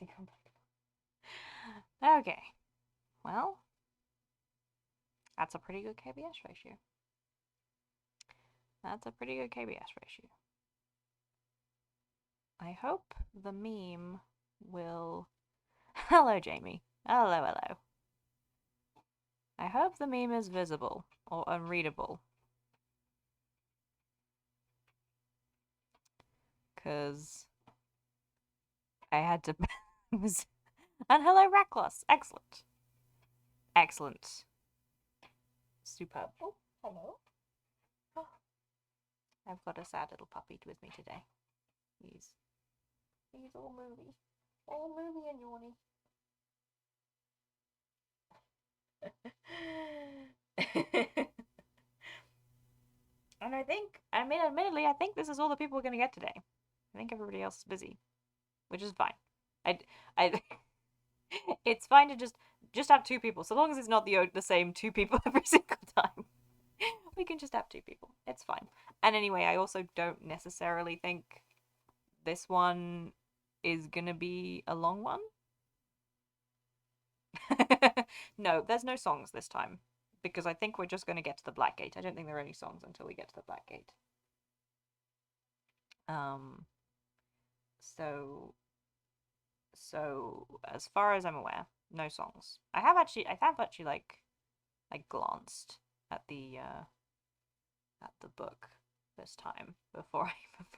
Anything unbreakable. Okay. Well, that's a pretty good KBS ratio. That's a pretty good KBS ratio. I hope the meme will... Hello, Jamie. Hello, hello. I hope the meme is visible or unreadable. Because I had to... And hello, Raklos. Excellent. Excellent. Superb. Oh, hello. Oh. I've got a sad little puppy with me today. He's all moody. All moody and yawny. And admittedly, I think this is all the people we're going to get today. I think everybody else is busy, which is fine. I, it's fine to just have two people, so long as it's not the same two people every single time. We can just have two people. It's fine. And anyway, I also don't necessarily think this one is gonna be a long one. No, there's no songs this time because I think we're just going to get to the Black Gate. I don't think there are any songs until we get to the Black Gate. So as far as I'm aware, no songs. I have actually like glanced at the book this time before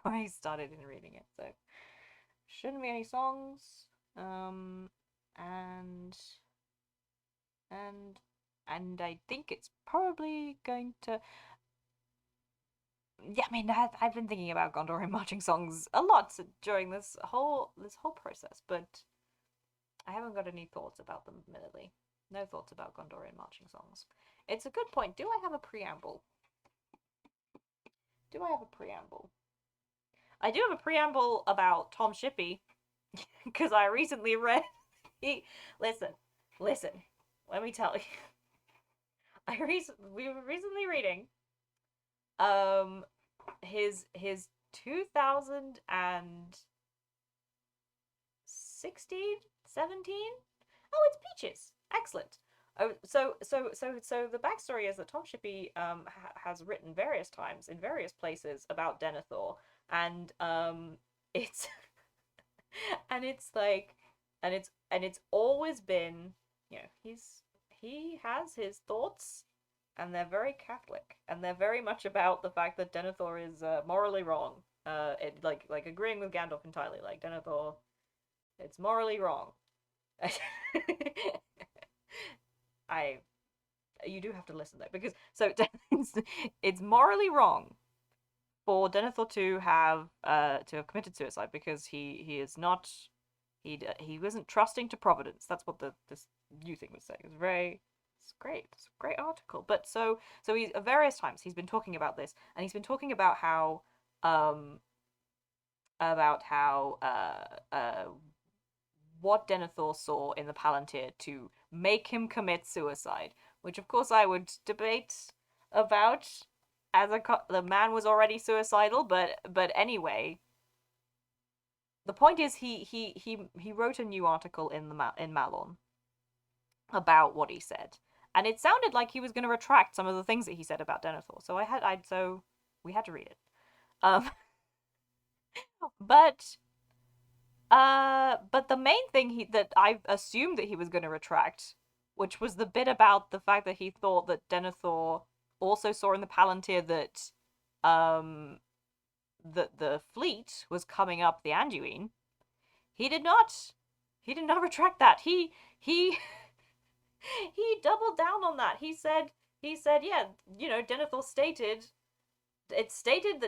I started in reading it. So shouldn't be any songs. And I think it's probably going to. Yeah, I mean, I've been thinking about Gondorian marching songs a lot during this whole process, but I haven't got any thoughts about them. Admittedly, no thoughts about Gondorian marching songs. It's a good point. Do I have a preamble? Do I have a preamble? I do have a preamble about Tom Shippey because I recently read. Listen. Let me tell you. We were recently reading his 2016, 17. Oh, it's Peaches. Excellent. Oh, so the backstory is that Tom Shippey has written various times in various places about Denethor, and it's and it's like and it's always been, you know, he has his thoughts, and they're very Catholic, and they're very much about the fact that Denethor is morally wrong. Like agreeing with Gandalf entirely. Like Denethor, it's morally wrong. I You do have to listen though, because so it's morally wrong for Denethor to have committed suicide because he is not he wasn't trusting to Providence. That's what this new thing was saying. It was very it's great. It's a great article. But so he's at various times he's been talking about this, and he's been talking about how um what Denethor saw in the Palantir to make him commit suicide, which of course I would debate about, as the man was already suicidal, but anyway, the point is he wrote a new article in Malon about what he said, and it sounded like he was going to retract some of the things that he said about Denethor. So we had to read it. But but the main thing that I assumed that he was going to retract, which was the bit about the fact that he thought that Denethor also saw in the Palantir that that the fleet was coming up the Anduin. He did not retract that. He he doubled down on that. He said, yeah, you know, Denethor stated that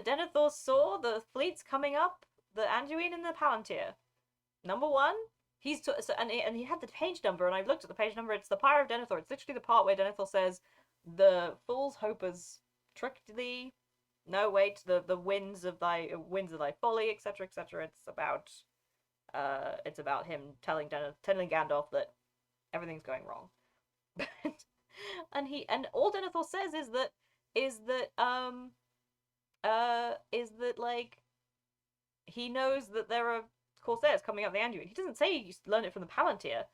Denethor saw the fleets coming up the Anduin and the Palantir. Number one, and he had the page number, and I looked at the page number. It's the Pyre of Denethor. It's literally the part where Denethor says, "The fool's hope has tricked thee. No, wait, the winds of thy folly, etc., etc." It's about him telling Gandalf that everything's going wrong. and all Denethor says is that like he knows that there are corsairs coming up the Anduin. He doesn't say you learn it from the Palantir.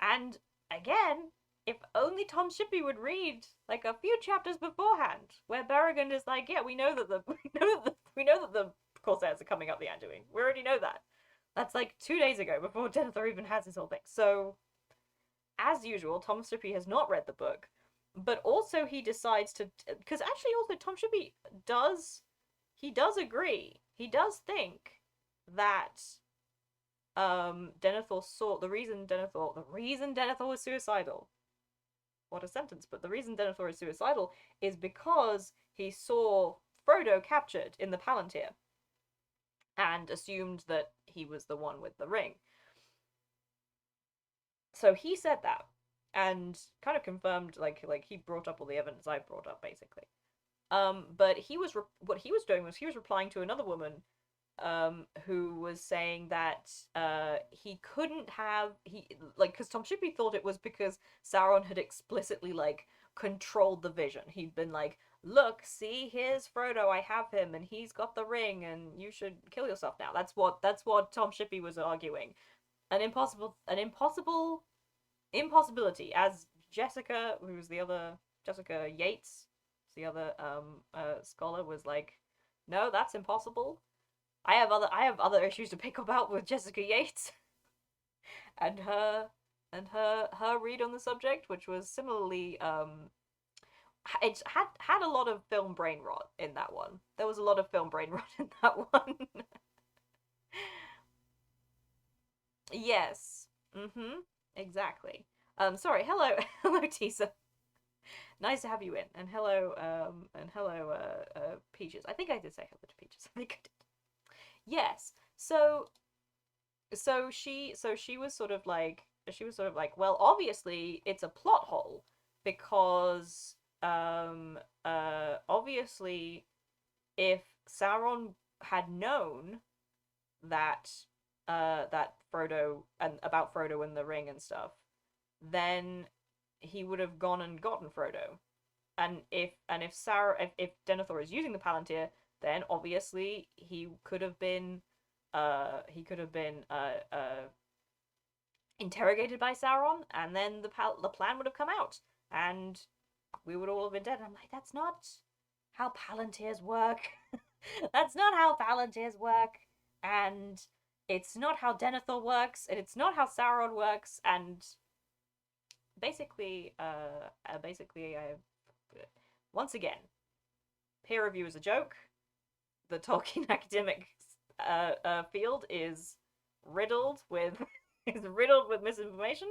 And again, if only Tom Shippey would read like a few chapters beforehand, where Berrigan is like, yeah, we know that the corsairs are coming up the Anduin. We already know that. That's like 2 days ago, before Denethor even has his whole thing. So, as usual, Tom Shippey has not read the book, but also he decides to, because actually also Tom Shippey does agree. He does think that Denethor saw the reason Denethor was suicidal. What a sentence! But the reason Denethor is suicidal is because he saw Frodo captured in the Palantir, and assumed that he was the one with the ring. So he said that, and kind of confirmed, like he brought up all the evidence I brought up, basically. But what he was doing was he was replying to another woman who was saying that he couldn't have because Tom Shippey thought it was because Sauron had explicitly like controlled the vision. He'd been like, look, see, here's Frodo, I have him, and he's got the ring, and you should kill yourself now. That's what Tom Shippey was arguing. An impossibility, as Jessica, who's the other Jessica Yates, the other scholar, was like, no, that's impossible. I have other issues to pick about with Jessica Yates and her read on the subject, which was similarly it had a lot of film brain rot in that one. There was a lot of film brain rot in that one. Yes. Mm-hmm. Exactly. Sorry, hello hello Tisa. Nice to have you in. And hello Peaches. I think I did say hello to Peaches. I think I did. Yes. So she was sort of like well, obviously it's a plot hole because obviously if Sauron had known that that Frodo and about Frodo and the ring and stuff, then he would have gone and gotten Frodo. And if if Denethor is using the Palantir, then obviously he could have been interrogated by Sauron, and then the plan would have come out, and we would all have been dead. And I'm like, that's not how Palantirs work. That's not how Palantirs work, and it's not how Denethor works, and it's not how Sauron works, and basically, I once again, peer review is a joke. The Tolkien academic field is riddled with misinformation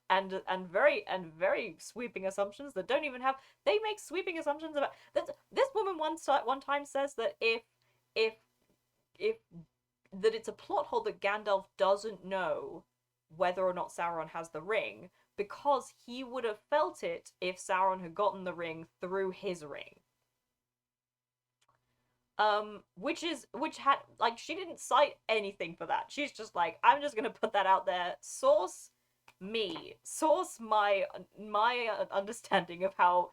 and very sweeping assumptions that don't even have. They make sweeping assumptions about that. This woman one time says that if that it's a plot hole that Gandalf doesn't know whether or not Sauron has the ring, because he would have felt it if Sauron had gotten the ring through his ring. Which had, like, she didn't cite anything for that. She's just like, I'm just gonna put that out there. Source my understanding of how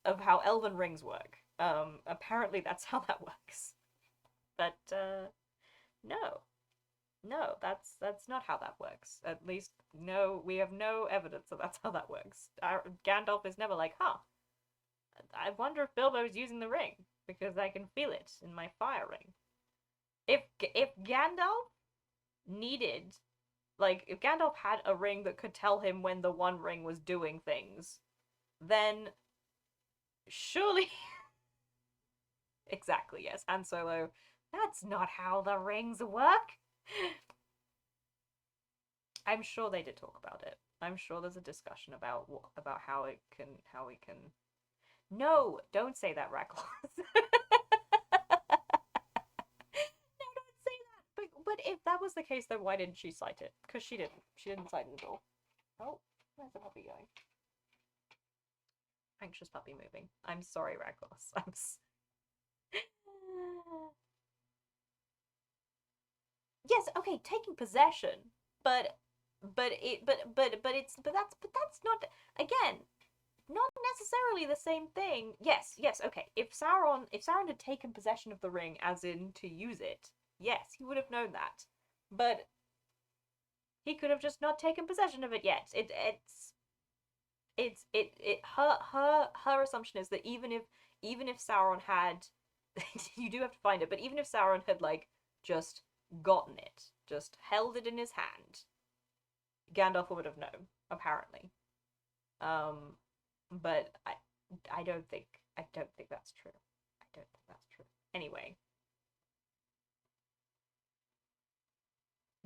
elven rings work. Apparently that's how that works. But no, that's not how that works. At least, no, we have no evidence that that's how that works. Gandalf is never like, huh, I wonder if Bilbo's using the ring, because I can feel it in my fire ring. If Gandalf needed, like, if Gandalf had a ring that could tell him when the One Ring was doing things, then surely... Exactly, yes, Han Solo, that's not how the rings work. I'm sure they did talk about it. I'm sure there's a discussion about how we can. No, don't say that, Rackles. No, don't say that. But if that was the case, then why didn't she cite it? Because she didn't. She didn't cite it at all. Oh, where's the puppy going? Anxious puppy moving. I'm sorry, Rackles. Yes, okay, taking possession, but that's not, again, not necessarily the same thing. Yes, okay. If Sauron had taken possession of the ring, as in to use it, yes, he would have known that. But He could have just not taken possession of it yet. Her assumption is that even if Sauron had you do have to find it, but even if Sauron had like just gotten it, just held it in his hand, Gandalf would have known, apparently. Um but I don't think that's true. I don't think that's true. Anyway,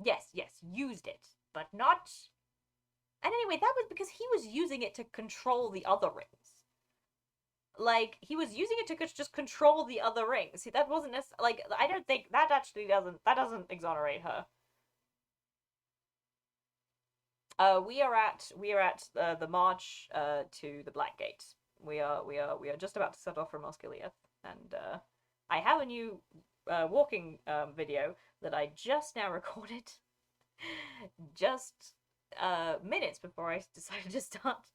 yes, used it, but not. And anyway, that was because he was using it to control the other rings. Like he was using it to just control the other rings. See, that wasn't like I don't think that actually doesn't exonerate her. We are at the march to the Black Gate. We are just about to set off from Osgiliath, and I have a new walking video that I just now recorded, just minutes before I decided to start.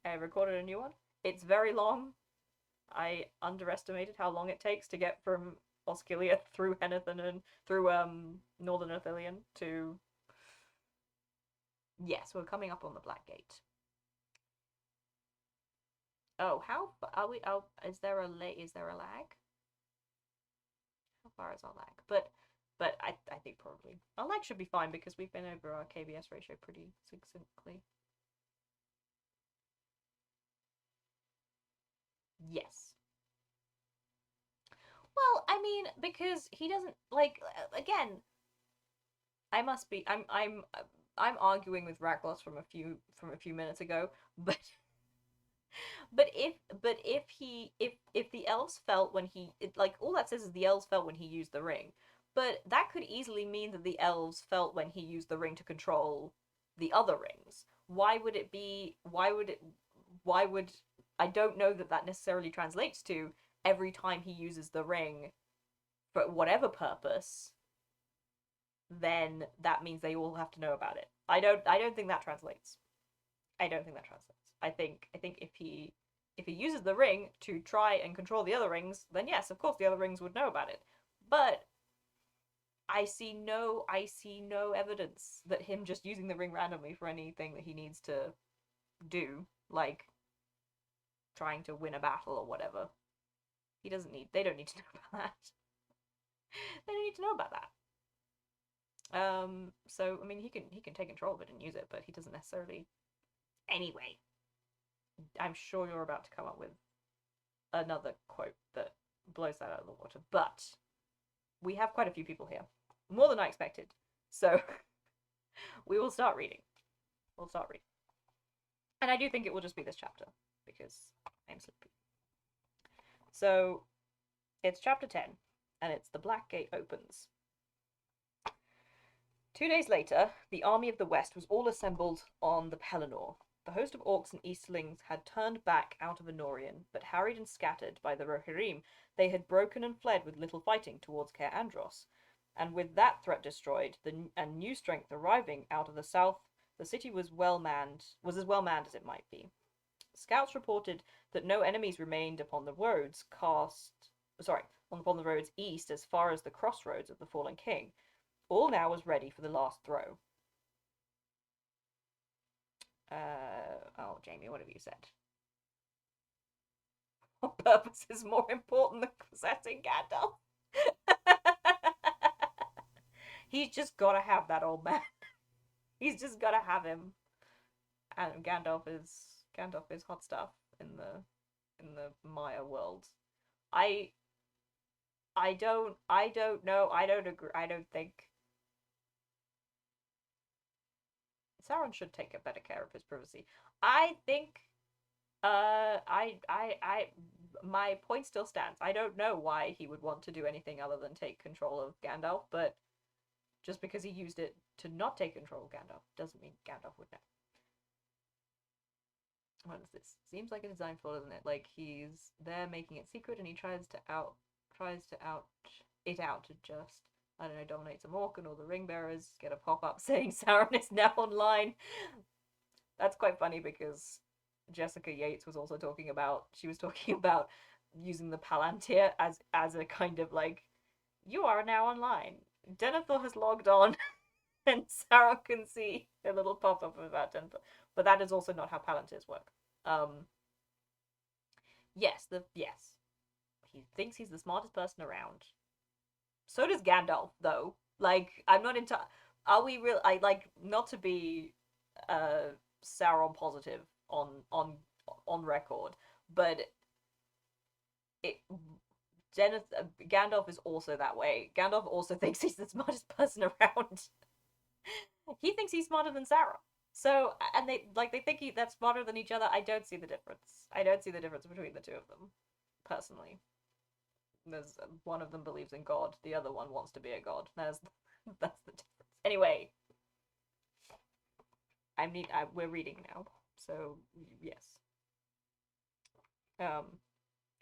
I recorded a new one. It's very long. I underestimated how long it takes to get from Osgiliath through Henethon and through Northern Ithilien to. Yes, we're coming up on the Black Gate. Oh, how are we? Oh, is there a lag? How far is our lag? But I think probably our lag should be fine because we've been over our KBS ratio pretty succinctly. Yes. Well, I mean, because he doesn't like again. I must be. I'm arguing with Raklos from a few minutes ago, but but if the elves felt when like all that says is the elves felt when he used the ring, but that could easily mean that the elves felt when he used the ring to control the other rings. Why would it be? Why would I don't know that that necessarily translates to every time he uses the ring for whatever purpose, then that means they all have to know about it. I don't think that translates. I don't think that translates. I think if he uses the ring to try and control the other rings, then yes, of course the other rings would know about it. But I see no evidence that him just using the ring randomly for anything that he needs to do, like trying to win a battle or whatever. They don't need to know about that. They don't need to know about that. So I mean he can take control of it and use it, but he doesn't necessarily. Anyway, I'm sure you're about to come up with another quote that blows that out of the water. But we have quite a few people here, more than I expected. So we will start reading. We'll start reading. And I do think it will just be this chapter because I'm sleepy. So it's chapter 10, and it's The Black Gate Opens. 2 days later, the army of the West was all assembled on the Pelennor. The host of orcs and easterlings had turned back out of Anorion, but harried and scattered by the Rohirrim, they had broken and fled with little fighting towards Caer Andros. And with that threat destroyed, and new strength arriving out of the south, the city was as well manned as it might be. Scouts reported that no enemies remained upon the roads upon the roads east as far as the crossroads of the fallen king. All now was ready for the last throw. Jamie, what have you said? What purpose is more important than possessing Gandalf? He's just gotta have that old man. He's just gotta have him. And Gandalf is hot stuff in the Maya world. I I don't know. I don't agree. I don't think Sauron should take a better care of his privacy. I think I my point still stands. I don't know why he would want to do anything other than take control of Gandalf, but just because he used it to not take control of Gandalf doesn't mean Gandalf would know. What is this? Seems like a design flaw, doesn't it? Like he's there making it secret and he tries to out to just, I don't know, dominate some orc and all the ring bearers get a pop-up saying Sauron is now online. That's quite funny because Jessica Yates was also talking about using the Palantir as a kind of like, you are now online. Denethor has logged on then Sauron can see a little pop-up of about 10 foot. But that is also not how Palantirs work. Yes. He thinks he's the smartest person around. So does Gandalf, though. Like, I'm not into. Are we real? I like not to be Sauron positive on record, but it Gandalf is also that way. Gandalf also thinks he's the smartest person around. He thinks he's smarter than Sauron. So, and they think that's smarter than each other. I don't see the difference. I don't see the difference between the two of them, personally. There's one of them believes in God, the other one wants to be a god. That's the difference. Anyway, we're reading now, so yes.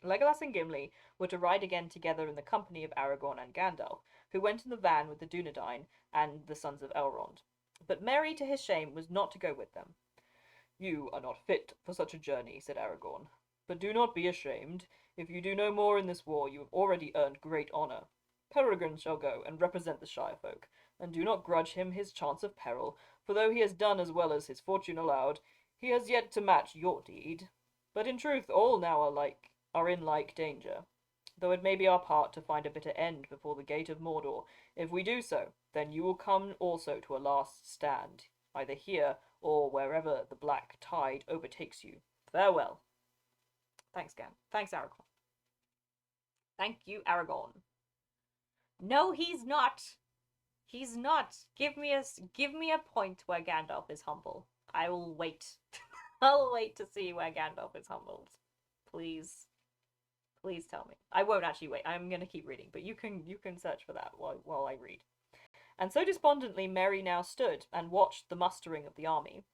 Legolas and Gimli were to ride again together in the company of Aragorn and Gandalf, who went in the van with the Dunedain and the Sons of Elrond. But Merry, to his shame, was not to go with them. "You are not fit for such a journey," said Aragorn. "But do not be ashamed. If you do no more in this war, you have already earned great honour. Peregrine shall go and represent the Shire folk, and do not grudge him his chance of peril, for though he has done as well as his fortune allowed, he has yet to match your deed. But in truth all now are in like danger, though it may be our part to find a bitter end before the gate of Mordor. If we do so, then you will come also to a last stand, either here or wherever the black tide overtakes you. Farewell." Thanks, Gan. Thanks, Aragorn. Thank you, Aragorn. No, he's not. He's not. Give me a point where Gandalf is humble. I will wait. I'll wait to see where Gandalf is humbled. Please. Please tell me. I won't actually wait. I'm gonna keep reading, but you can search for that while I read. And so despondently Merry now stood and watched the mustering of the army.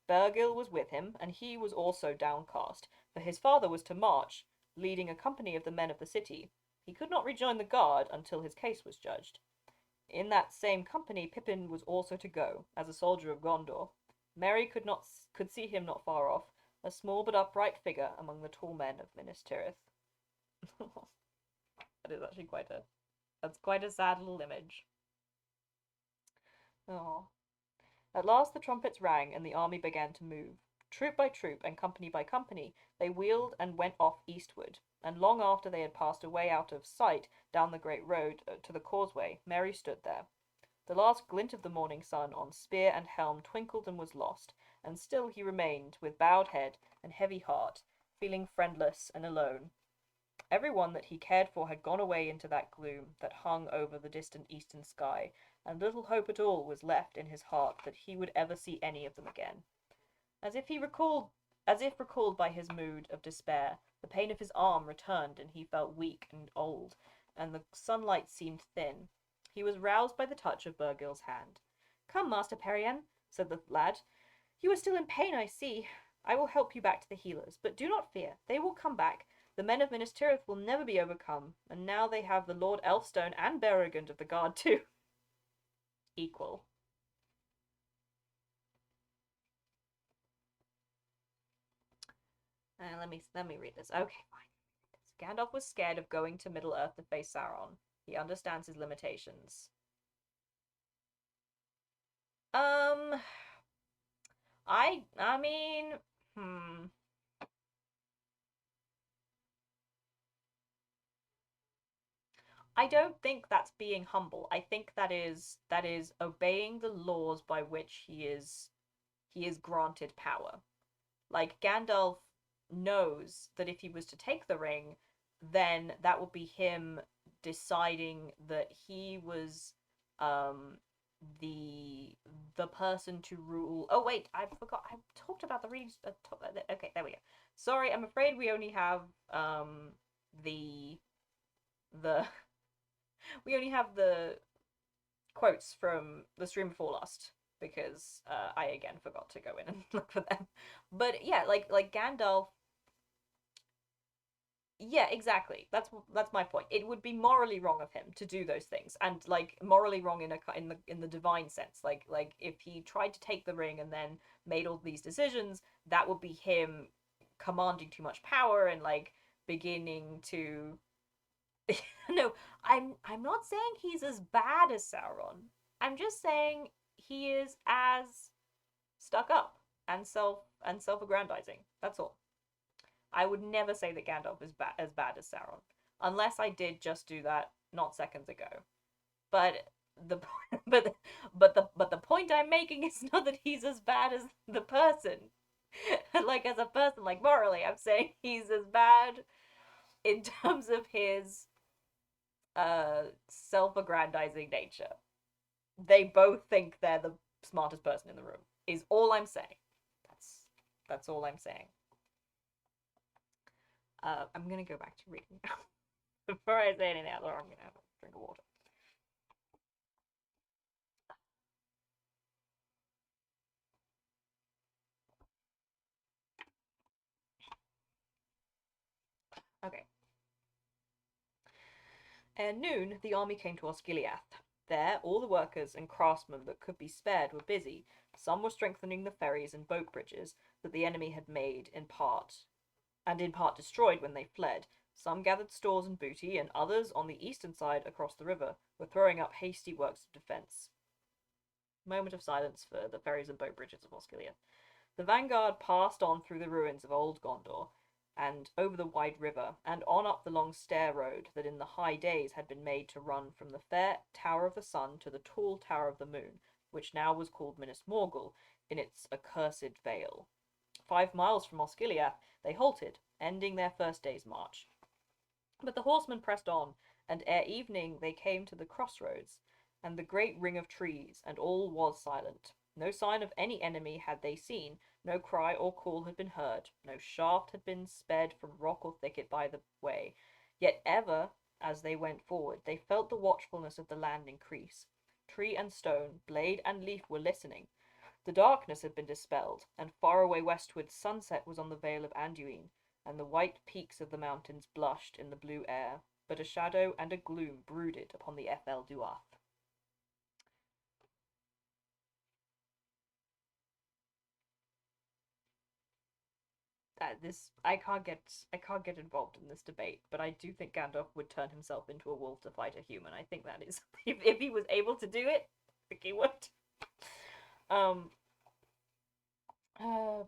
Bergil was with him, and he was also downcast, for his father was to march, leading a company of the men of the city. He could not rejoin the guard until his case was judged. In that same company Pippin was also to go, as a soldier of Gondor. Merry could see him not far off, a small but upright figure among the tall men of Minas Tirith. That is actually quite a sad little image. Oh. At last the trumpets rang, and the army began to move. Troop by troop, and company by company, they wheeled and went off eastward, and long after they had passed away out of sight down the great road to the causeway, Merry stood there. The last glint of the morning sun on spear and helm twinkled and was lost, and still he remained, with bowed head and heavy heart, feeling friendless and alone. Every one that he cared for had gone away into that gloom that hung over the distant eastern sky, and little hope at all was left in his heart that he would ever see any of them again. As if recalled by his mood of despair, the pain of his arm returned, and he felt weak and old, and the sunlight seemed thin. He was roused by the touch of Bergil's hand. "Come, Master Perian," said the lad. "You are still in pain, I see. I will help you back to the healers, but do not fear, they will come back. The men of Minas Tirith will never be overcome, and now they have the Lord Elfstone and Berengond of the Guard too." Equal. Let me read this. Okay, fine. Gandalf was scared of going to Middle-earth to face Sauron. He understands his limitations. I mean, I don't think that's being humble. I think that is obeying the laws by which he is granted power. Like, Gandalf knows that if he was to take the ring, then that would be him deciding that he was the person to rule. Oh wait, I forgot. I talked about the readings. Okay, there we go. Sorry, I'm afraid we only have the we only have the quotes from the stream before last, because I again forgot to go in and look for them. But yeah, like Gandalf. Yeah, exactly. That's my point. It would be morally wrong of him to do those things, and like morally wrong in the divine sense. Like if he tried to take the ring and then made all these decisions, that would be him commanding too much power and like beginning to. No, I'm not saying he's as bad as Sauron. I'm just saying he is as stuck up and self-aggrandizing. That's all. I would never say that Gandalf is as bad as Sauron, unless I did just do that not seconds ago. But the but the point I'm making is not that he's as bad as the person. Like as a person, like morally, I'm saying he's as bad in terms of his self-aggrandizing nature. They both think they're the smartest person in the room. Is all I'm saying. That's all I'm saying. I'm gonna go back to reading now. Before I say anything else, or I'm gonna have a drink of water. Okay. Ere noon, the army came to Osgiliath. There, all the workers and craftsmen that could be spared were busy. Some were strengthening the ferries and boat bridges that the enemy had made in part destroyed when they fled. Some gathered stores and booty, and others, on the eastern side across the river, were throwing up hasty works of defence. Moment of silence for the ferries and boat bridges of Osgiliath. The vanguard passed on through the ruins of old Gondor, and over the wide river, and on up the long stair road that in the high days had been made to run from the fair Tower of the Sun to the tall Tower of the Moon, which now was called Minas Morgul, in its accursed vale. 5 miles from Osgiliath they halted, ending their first day's march. But the horsemen pressed on, and ere evening they came to the crossroads, and the great ring of trees, and all was silent. No sign of any enemy had they seen, no cry or call had been heard, no shaft had been sped from rock or thicket by the way. Yet ever, as they went forward, they felt the watchfulness of the land increase. Tree and stone, blade and leaf were listening. The darkness had been dispelled, and far away westward sunset was on the vale of Anduin, and the white peaks of the mountains blushed in the blue air, but a shadow and a gloom brooded upon the Ethel Duath. This I can't get involved in this debate, but I do think Gandalf would turn himself into a wolf to fight a human. I think that is if he was able to do it, I think he would. Um, uh,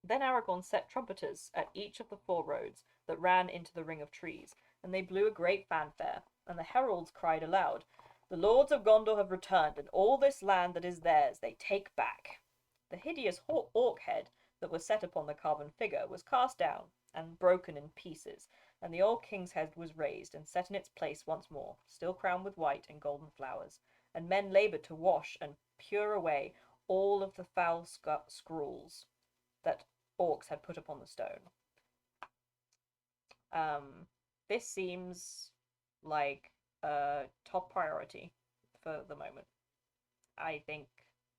then Aragorn set trumpeters at each of the 4 roads that ran into the ring of trees, and they blew a great fanfare, and the heralds cried aloud, "The lords of Gondor have returned, and all this land that is theirs they take back." The hideous orc head that was set upon the carven figure was cast down and broken in pieces, and the old king's head was raised and set in its place once more, still crowned with white and golden flowers, and men laboured to wash and pure away all of the foul scrawls that orcs had put upon the stone. This seems like a top priority for the moment. I think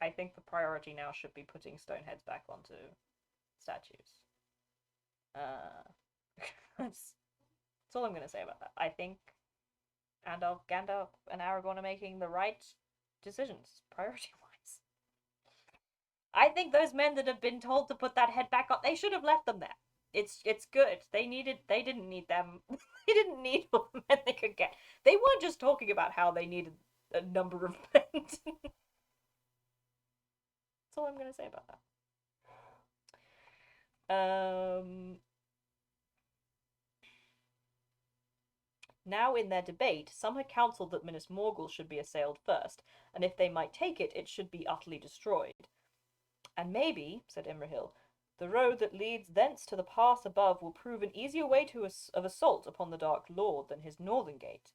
I think the priority now should be putting stone heads back onto statues. That's all I'm gonna say about that. I think Gandalf and Aragorn are making the right decisions priority wise. I think those men that have been told to put that head back up, they should have left them there. It's good. They didn't need them. They didn't need all the men they could get. They weren't just talking about how they needed a number of men. That's all I'm gonna say about that. Now in their debate, some had counselled that Minas Morgul should be assailed first, and if they might take it, it should be utterly destroyed. "And maybe," said Imrahil, "the road that leads thence to the pass above will prove an easier way of assault upon the Dark Lord than his northern gate."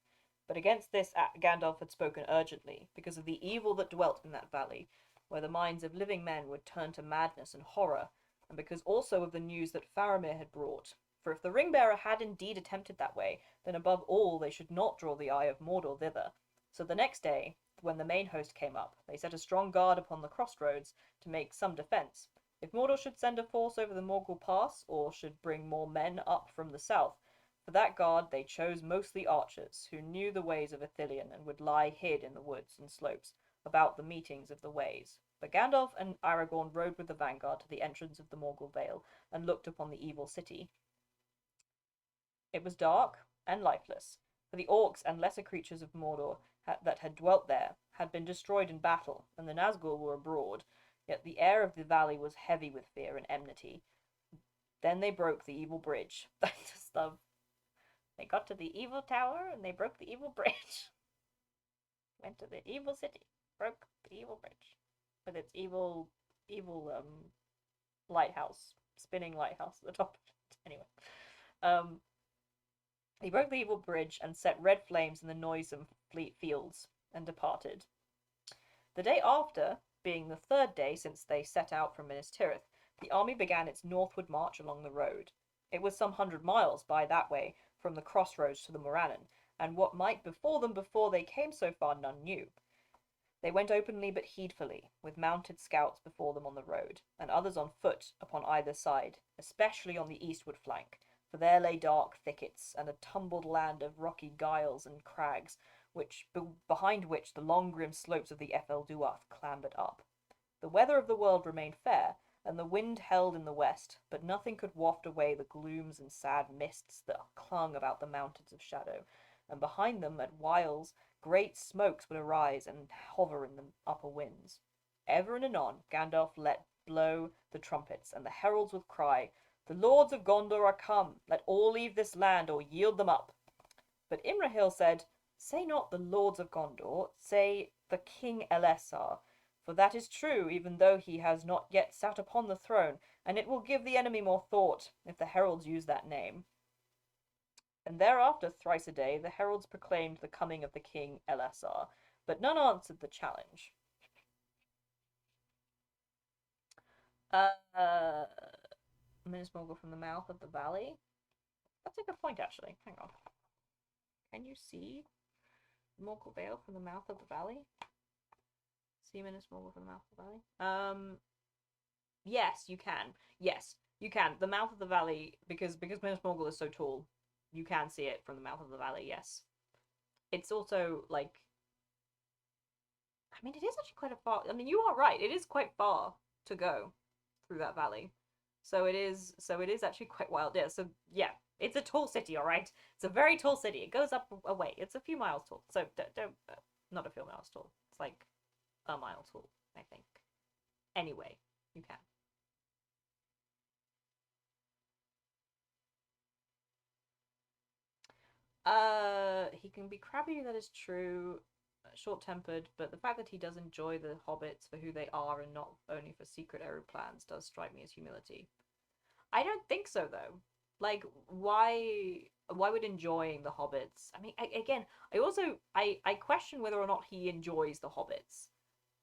But against this Gandalf had spoken urgently, because of the evil that dwelt in that valley, where the minds of living men would turn to madness and horror, and because also of the news that Faramir had brought. For if the ring-bearer had indeed attempted that way, then above all they should not draw the eye of Mordor thither. So the next day, when the main host came up, they set a strong guard upon the crossroads to make some defence. If Mordor should send a force over the Morgul Pass, or should bring more men up from the south, for that guard they chose mostly archers, who knew the ways of Ithilien and would lie hid in the woods and slopes about the meetings of the ways. But Gandalf and Aragorn rode with the vanguard to the entrance of the Morgul Vale, and looked upon the evil city. It was dark and lifeless, for the orcs and lesser creatures of Mordor that had dwelt there had been destroyed in battle, and the Nazgul were abroad, yet the air of the valley was heavy with fear and enmity. Then they broke the evil bridge. I just love. They got to the evil tower and they broke the evil bridge. Went to the evil city, broke the evil bridge with its evil lighthouse, spinning lighthouse at the top of it. Anyway, um, he broke the evil bridge and set red flames in the noisome fleet fields and departed. The day after, being the third day since they set out from Minas Tirith, the army began its northward march along the road. It was some 100 miles by that way from the crossroads to the Morannon, and what might befall them before they came so far none knew. They went openly but heedfully, with mounted scouts before them on the road, and others on foot upon either side, especially on the eastward flank, for there lay dark thickets, and a tumbled land of rocky giles and crags, behind which the long grim slopes of the Ethel Duath clambered up. The weather of the world remained fair, and the wind held in the west, but nothing could waft away the glooms and sad mists that clung about the mountains of shadow, and behind them at whiles great smokes would arise and hover in the upper winds. Ever and anon Gandalf let blow the trumpets, and the heralds would cry, "The lords of Gondor are come, let all leave this land, or yield them up." But Imrahil said, "Say not the lords of Gondor, say the King Elessar, for that is true, even though he has not yet sat upon the throne, and it will give the enemy more thought, if the heralds use that name." And thereafter thrice a day the heralds proclaimed the coming of the King Elessar, but none answered the challenge. Minas Morgul from the mouth of the valley? That's a good point, actually. Hang on. Can you see Morgul Vale from the mouth of the valley? See Minas Morgul from the mouth of the valley? Yes, you can. Yes, you can. The mouth of the valley, because Minas Morgul is so tall, you can see it from the mouth of the valley, yes. It's also, like... I mean, it is actually quite a far... I mean, you are right. It is quite far to go through that valley. So it is actually quite wild. Yeah, so, yeah. It's a tall city, alright? It's a very tall city. It goes up a way. It's a few miles tall. So, don't not a few miles tall. It's like a mile tall, I think. Anyway, you can. He can be crabby, that is true, short-tempered, but the fact that he does enjoy the hobbits for who they are and not only for secret Eru plans does strike me as humility. I don't think so, though. Like, why would enjoying the hobbits? I mean, again, I question whether or not he enjoys the hobbits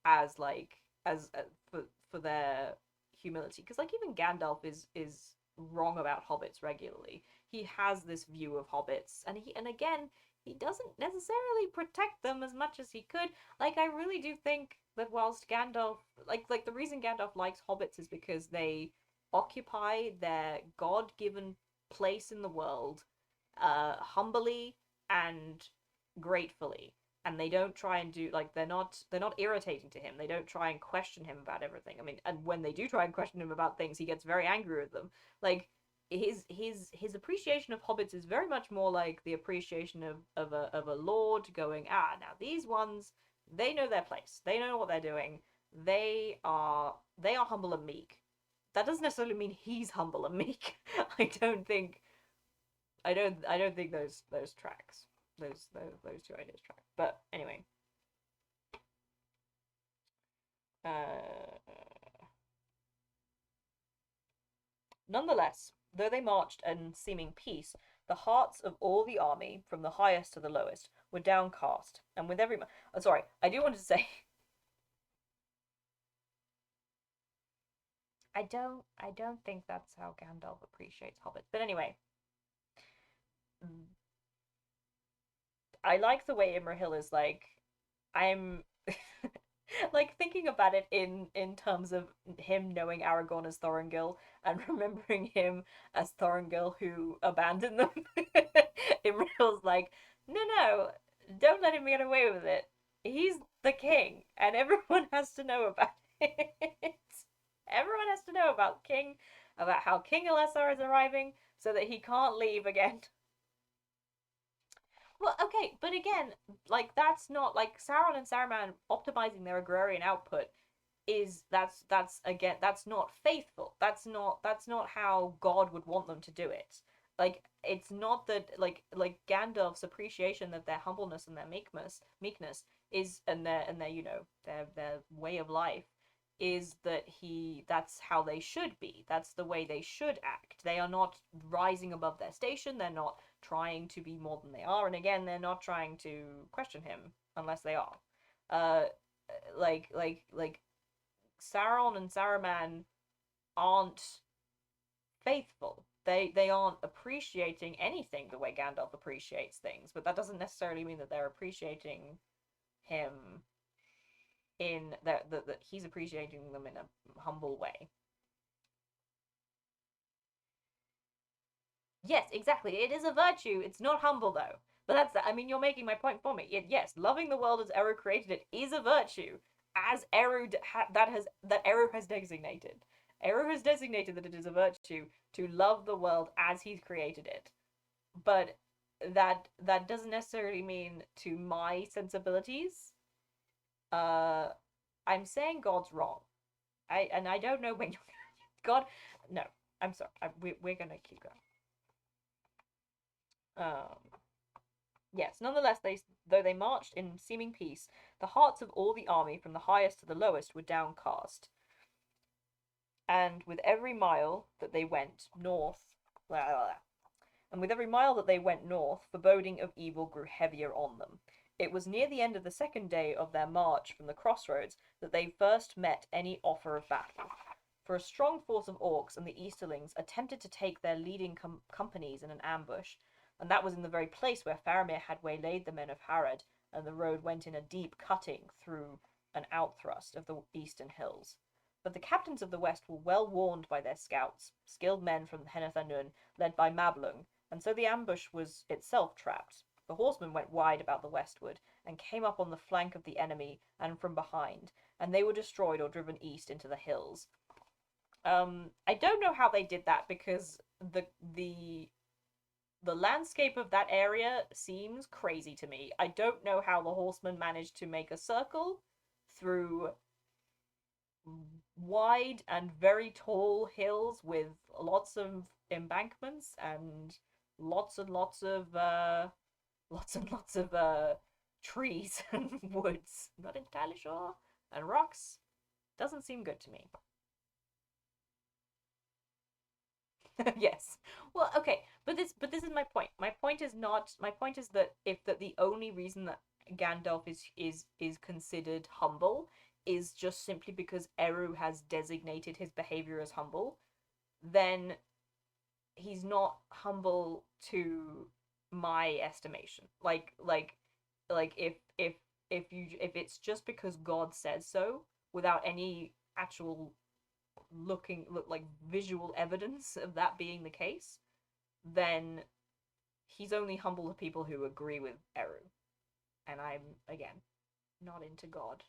as like as for their humility, because like even Gandalf is wrong about hobbits regularly. He has this view of hobbits, and again he doesn't necessarily protect them as much as he could. Like, I really do think that whilst Gandalf, like the reason Gandalf likes hobbits is because they occupy their god-given place in the world humbly and gratefully, and they don't try and do like they're not irritating to him. They don't try and question him about everything. I mean, and when they do try and question him about things, he gets very angry with them. Like, his appreciation of hobbits is very much more like the appreciation of a lord going, now these ones, they know their place, they know what they're doing, they are humble and meek. That doesn't necessarily mean he's humble and meek. I don't think I don't think those tracks. Those two ideas track. But anyway. Nonetheless, though they marched in seeming peace, the hearts of all the army, from the highest to the lowest, were downcast, and with every sorry, I do want to say I don't think that's how Gandalf appreciates hobbits. But anyway, I like the way Imrahil is like, I'm like thinking about it in terms of him knowing Aragorn as Thorongil and remembering him as Thorongil who abandoned them. Imrahil's like, no, don't let him get away with it. He's the king, and everyone has to know about it. Everyone has to know about how King Elessar is arriving, so that he can't leave again. Well, okay, but again, like that's not like Sauron and Saruman optimizing their agrarian output is that's again that's not faithful. That's not how God would want them to do it. Like it's not that like Gandalf's appreciation of their humbleness and their meekness is and their their way of life is that that's how they should be. That's the way they should act. They are not rising above their station. They're not trying to be more than they are. And again, they're not trying to question him unless they are. Uh, like Sauron and Saruman aren't faithful. They aren't appreciating anything the way Gandalf appreciates things, but that doesn't necessarily mean that they're appreciating him in that he's appreciating them in a humble way. Yes, exactly. It is a virtue. It's not humble though. But I mean, you're making my point for me. Yes, loving the world as Eru created it is a virtue, as that Eru has designated. Eru has designated that it is a virtue to love the world as he's created it. But that doesn't necessarily mean to my sensibilities. Uh, I'm saying God's wrong. I don't know when you God. No, I'm sorry. We're gonna keep going. Um, Yes, nonetheless, though they marched in seeming peace, the hearts of all the army, from the highest to the lowest, were downcast. And with every mile that they went north, blah, blah, blah, and with every mile that they went north, foreboding of evil grew heavier on them. It was near the end of the second day of their march from the crossroads that they first met any offer of battle. For a strong force of orcs and the Easterlings attempted to take their leading companies in an ambush, and that was in the very place where Faramir had waylaid the men of Harad, and the road went in a deep cutting through an outthrust of the eastern hills. But the captains of the west were well warned by their scouts, skilled men from Henethanun, led by Mablung, and so the ambush was itself trapped. The horsemen went wide about the westward, and came up on the flank of the enemy and from behind, and they were destroyed or driven east into the hills. I don't know how they did that because the landscape of that area seems crazy to me. I don't know how the horsemen managed to make a circle through wide and very tall hills with lots of embankments and lots of trees and woods. Not entirely sure. And rocks. Doesn't seem good to me. Yes. Well, okay, but this is my point. My point is that if that the only reason that Gandalf is considered humble is just simply because Eru has designated his behavior as humble, then he's not humble to my estimation. Like if it's just because God says so without any actual look like visual evidence of that being the case, then he's only humble to people who agree with Eru. And I'm again not into God.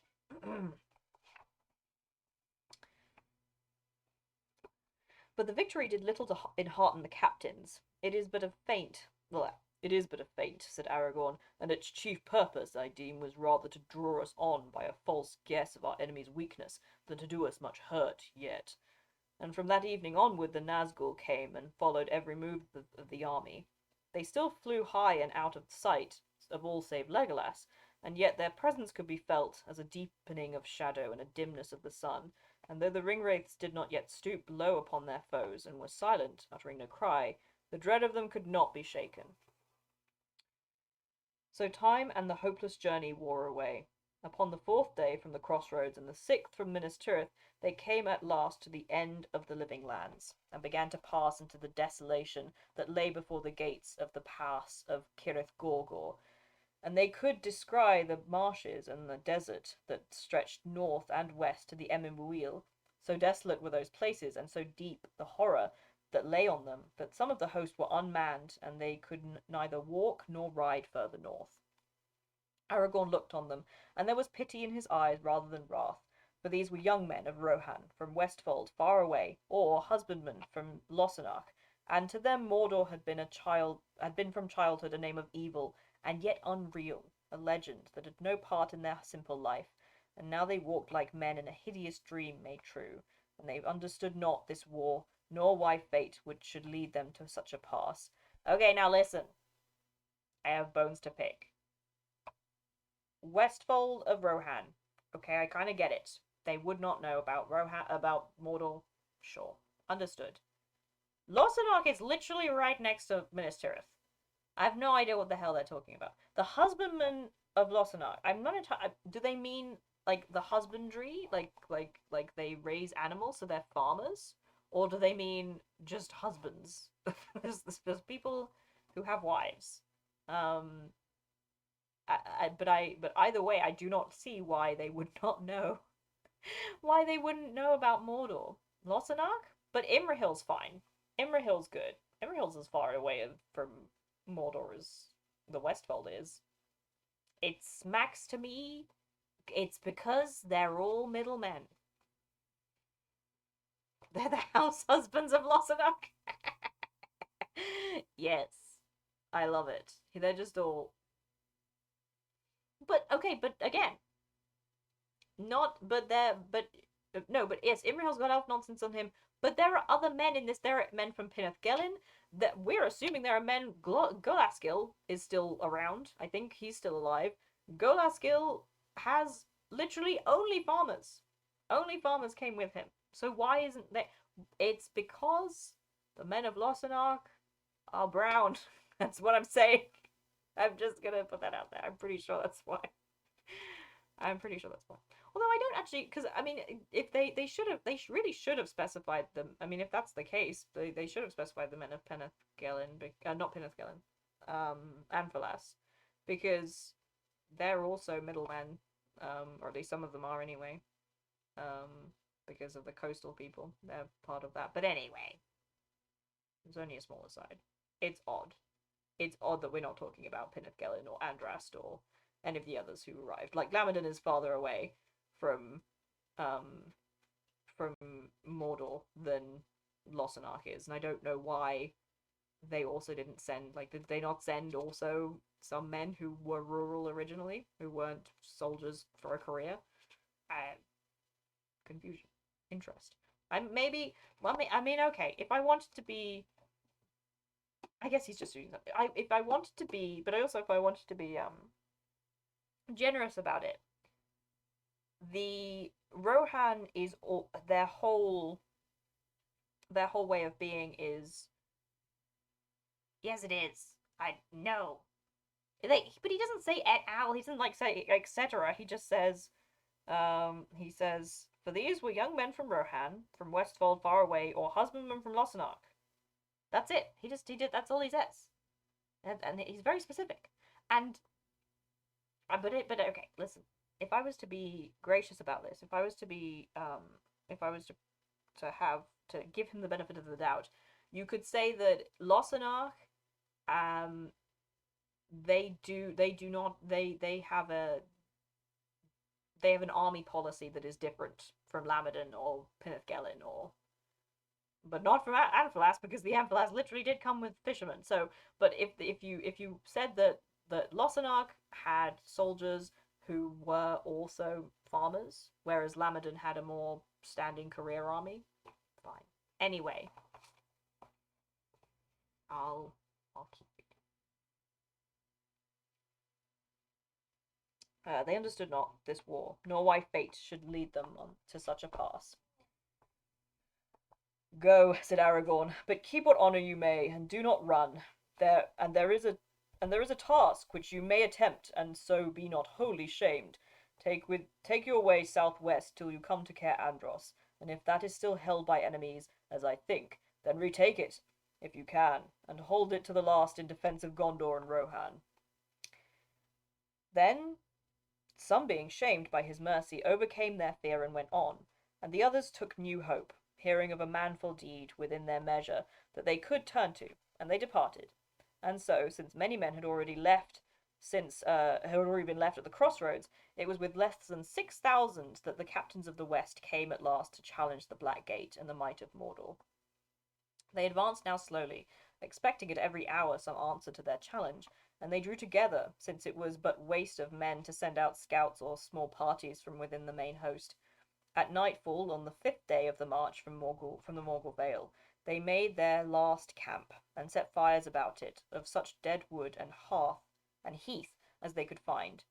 But the victory did little to enhearten the captains. It is but a feint, said Aragorn, and its chief purpose, I deem, was rather to draw us on by a false guess of our enemy's weakness than to do us much hurt yet. And from that evening onward the Nazgul came and followed every move of the army. They still flew high and out of sight of all save Legolas, and yet their presence could be felt as a deepening of shadow and a dimness of the sun, and though the ringwraiths did not yet stoop low upon their foes, and were silent, uttering no cry, the dread of them could not be shaken. So time and the hopeless journey wore away. Upon the fourth day from the crossroads, and the sixth from Minas Tirith, they came at last to the end of the living lands, and began to pass into the desolation that lay before the gates of the pass of Cirith Gorgor, and they could descry the marshes and the desert that stretched north and west to the Emyn so desolate were those places, and so deep the horror that lay on them, that some of the host were unmanned, and they could neither walk nor ride further north. Aragorn looked on them, and there was pity in his eyes rather than wrath, for these were young men of Rohan, from Westfold, far away, or husbandmen from Lossarnach, and to them Mordor had been from childhood a name of evil and yet unreal, a legend that had no part in their simple life, and now they walked like men in a hideous dream made true, and they understood not this war, nor why fate which should lead them to such a pass. Okay, now listen. I have bones to pick. Westfold of Rohan. Okay, I kind of get it. They would not know about Mordor. Sure, understood. Lossark is literally right next to Minas Tirith. I have no idea what the hell they're talking about. The husbandmen of Lossark. I'm not entirely. Do they mean like the husbandry, like they raise animals, so they're farmers, or do they mean just husbands? there's people who have wives. Um, but either way, I do not see why they would not know. Why they wouldn't know about Mordor. Lossark? But Imrahil's fine. Imrahil's good. Imrahil's as far away from Mordor as the Westfold is. It smacks to me. It's because they're all middlemen. They're the house husbands of Lossark. Yes. I love it. They're just all. But okay, but again, not, but they're, but no, but yes, Imrihel's got elf nonsense on him. But there are other men in this. There are men from Penethgelen. That we're assuming there are men. Golaskill is still around. I think he's still alive. Golaskill has literally only farmers. Only farmers came with him. So why isn't there? It's because the men of Lossark are brown. That's what I'm saying. I'm just gonna put that out there. I'm pretty sure that's why. I'm pretty sure that's why. Although I don't actually, because I mean, if they should have, really should have specified them. I mean, if that's the case, they should have specified the men of Penethgelen, not Penethgelen, Anfalas, because they're also middlemen, or at least some of them are anyway, because of the coastal people. They're part of that. But anyway, it's only a small aside. It's odd. It's odd that we're not talking about Penethgelen or Andrast or any of the others who arrived. Like Glamodan is farther away from from Mordor than Lossark is, and I don't know why they also didn't send. Like, did they not send also some men who were rural originally, who weren't soldiers for a career? Confusion, interest. I maybe. Well, I mean, okay. If I wanted to be, I guess he's just doing something. If I wanted to be, but also if I wanted to be generous about it, the Rohan is all their whole way of being is, yes, it is. I know. But he doesn't say et al. He doesn't like say etc. He just says, for these were young men from Rohan, from Westfold far away, or husbandmen from Lossark. That's it. He did. That's all he says, and he's very specific. And but okay, listen. If I was to be gracious about this, if I was to be, if I was to give him the benefit of the doubt, you could say that Lossark, they have an army policy that is different from Lamadon or Penethgelen but not from Anfalas, because the Anfalas literally did come with fishermen. So, but if you said that Lossark had soldiers who were also farmers, whereas Lamadon had a more standing career army, fine. Anyway, I'll keep reading. They understood not this war, nor why fate should lead them on to such a pass. Go, said Aragorn, but keep what honor you may, and do not run. There is a task which you may attempt, and so be not wholly shamed. Take your way southwest till you come to Caer Andros, and if that is still held by enemies, as I think, then retake it, if you can, and hold it to the last in defence of Gondor and Rohan. Then some, being shamed by his mercy, overcame their fear and went on, and the others took new hope, hearing of a manful deed within their measure that they could turn to, and they departed. And so, since many men had already been left at the crossroads, it was with less than 6,000 that the captains of the West came at last to challenge the Black Gate and the might of Mordor. They advanced now slowly, expecting at every hour some answer to their challenge, and they drew together, since it was but waste of men to send out scouts or small parties from within the main host. At nightfall, on the 5th day of the march from the Morgul Vale, they made their last camp, and set fires about it, of such dead wood and heath as they could find.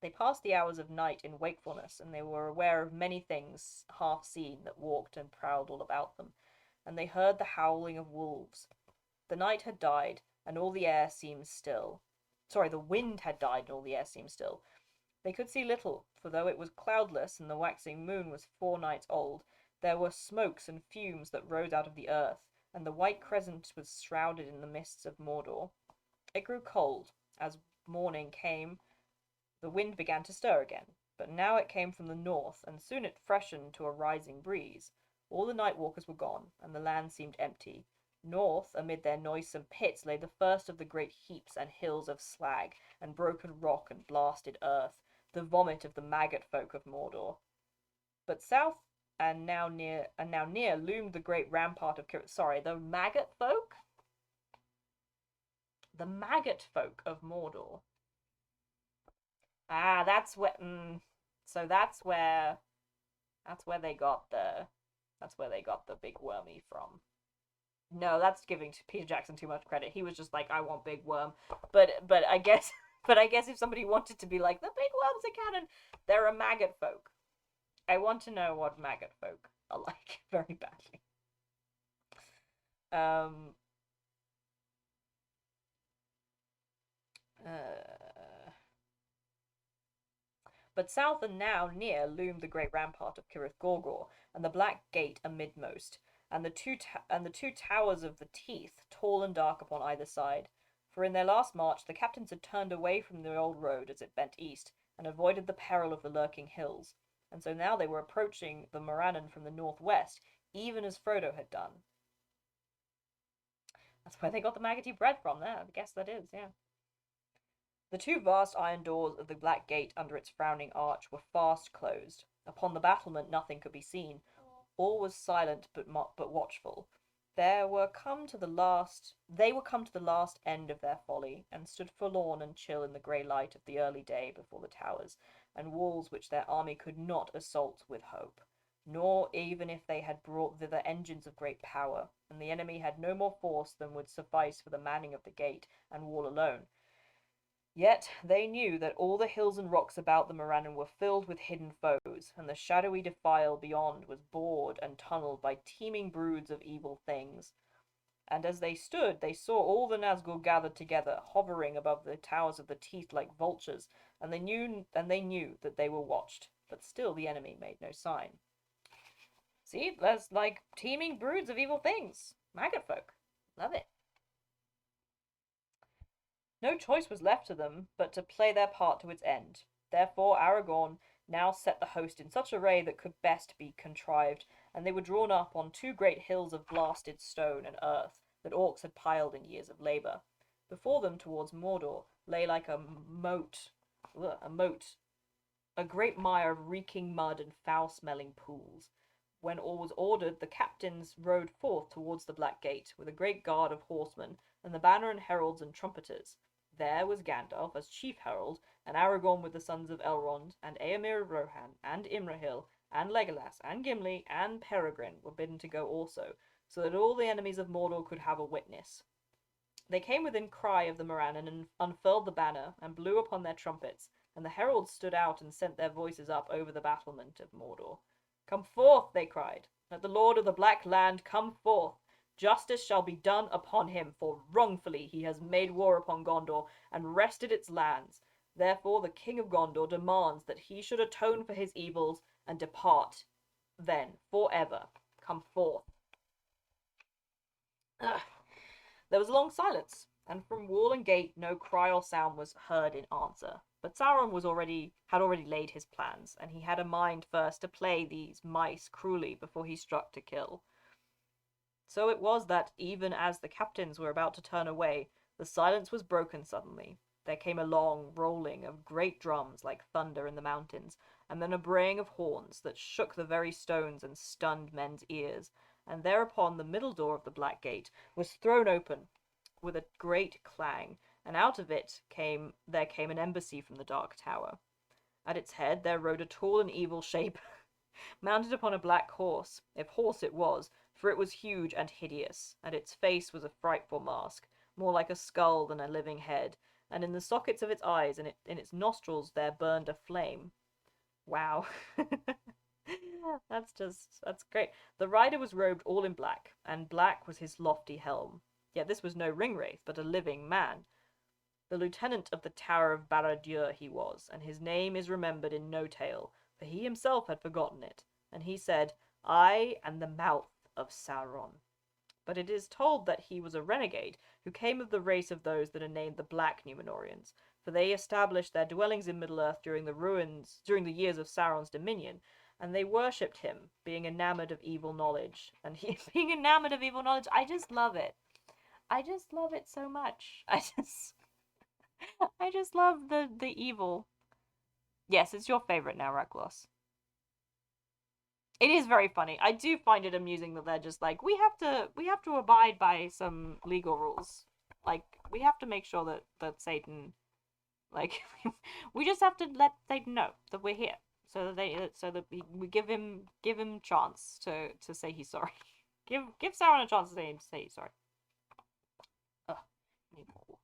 They passed the hours of night in wakefulness, and they were aware of many things half seen that walked and prowled all about them, and they heard the howling of wolves. The night had died, and all the air seemed still. Sorry, the wind had died, and all the air seemed still. They could see little, for though it was cloudless and the waxing moon was 4 nights old, there were smokes and fumes that rose out of the earth, and the white crescent was shrouded in the mists of Mordor. It grew cold. As morning came, the wind began to stir again, but now it came from the north, and soon it freshened to a rising breeze. All the night walkers were gone, and the land seemed empty. North, amid their noisome pits, lay the first of the great heaps and hills of slag, and broken rock and blasted earth, the vomit of the maggot folk of Mordor. But south, and now near, loomed the great rampart of the maggot folk? The maggot folk of Mordor. Ah, that's where. So that's where they got the big wormy from. No, that's giving Peter Jackson too much credit. He was just like, I want big worm, but I guess if somebody wanted to be like, the big worms are canon, they're a maggot folk. I want to know what maggot folk are like very badly. But south and now near loomed the great rampart of Cirith Gorgor, and the black gate amidmost, and the two towers of the Teeth, tall and dark upon either side. For in their last march the captains had turned away from the old road as it bent east, and avoided the peril of the lurking hills, and so now they were approaching the Morannon from the northwest, even as Frodo had done. That's where they got the maggoty bread from there. I guess that is, yeah. The two vast iron doors of the black gate under its frowning arch were fast closed. Upon the battlement nothing could be seen. All was silent but watchful. They were come to the last end of their folly, and stood forlorn and chill in the grey light of the early day before the towers, and walls which their army could not assault with hope, nor even if they had brought thither engines of great power, and the enemy had no more force than would suffice for the manning of the gate and wall alone. Yet they knew that all the hills and rocks about the Morannon were filled with hidden foes, and the shadowy defile beyond was bored and tunnelled by teeming broods of evil things. And as they stood, they saw all the Nazgul gathered together, hovering above the towers of the Teeth like vultures, and they knew that they were watched. But still the enemy made no sign. See, there's like teeming broods of evil things. Maggot folk. Love it. No choice was left to them but to play their part to its end. Therefore Aragorn now set the host in such array that could best be contrived, and they were drawn up on two great hills of blasted stone and earth that orcs had piled in years of labour. Before them, towards Mordor, lay like a great mire of reeking mud and foul-smelling pools. When all was ordered, the captains rode forth towards the Black Gate, with a great guard of horsemen, and the banner and heralds and trumpeters. There was Gandalf as chief herald, and Aragorn with the Sons of Elrond, and Éomer of Rohan, and Imrahil, and Legolas, and Gimli, and Peregrine were bidden to go also, so that all the enemies of Mordor could have a witness. They came within cry of the Morannon, and unfurled the banner, and blew upon their trumpets, and the heralds stood out and sent their voices up over the battlement of Mordor. Come forth, they cried. Let the Lord of the Black Land come forth. Justice shall be done upon him, for wrongfully he has made war upon Gondor and wrested its lands. Therefore the King of Gondor demands that he should atone for his evils and depart. Then, forever, come forth. Ugh. There was a long silence, and from wall and gate no cry or sound was heard in answer. But Sauron had already laid his plans, and he had a mind first to play these mice cruelly before he struck to kill. So it was that, even as the captains were about to turn away, the silence was broken suddenly. There came a long rolling of great drums like thunder in the mountains, and then a braying of horns that shook the very stones and stunned men's ears, and thereupon the middle door of the Black Gate was thrown open with a great clang, and out of it there came an embassy from the Dark Tower. At its head there rode a tall and evil shape, mounted upon a black horse, if horse it was, for it was huge and hideous, and its face was a frightful mask, more like a skull than a living head, and in the sockets of its eyes and in its nostrils there burned a flame. Wow. That's great. The rider was robed all in black, and black was his lofty helm. Yet this was no ringwraith, but a living man. The lieutenant of the Tower of Barad-dûr he was, and his name is remembered in no tale, for he himself had forgotten it, and he said, I am the mouth of Sauron. But it is told that he was a renegade, who came of the race of those that are named the Black Númenóreans, for they established their dwellings in Middle-earth during the years of Sauron's dominion, and they worshipped him, being enamored of evil knowledge. And he being enamored of evil knowledge, I just love it. I just love it so much. I just love the evil. Yes, it's your favorite now, Reklos. It is very funny. I do find it amusing that they're just like, we have to abide by some legal rules. Like, we have to make sure that Satan, like, we just have to let Satan know that we're here, so that we give him chance to say he's sorry. give Sauron a chance to say he's sorry. Ugh, need more water.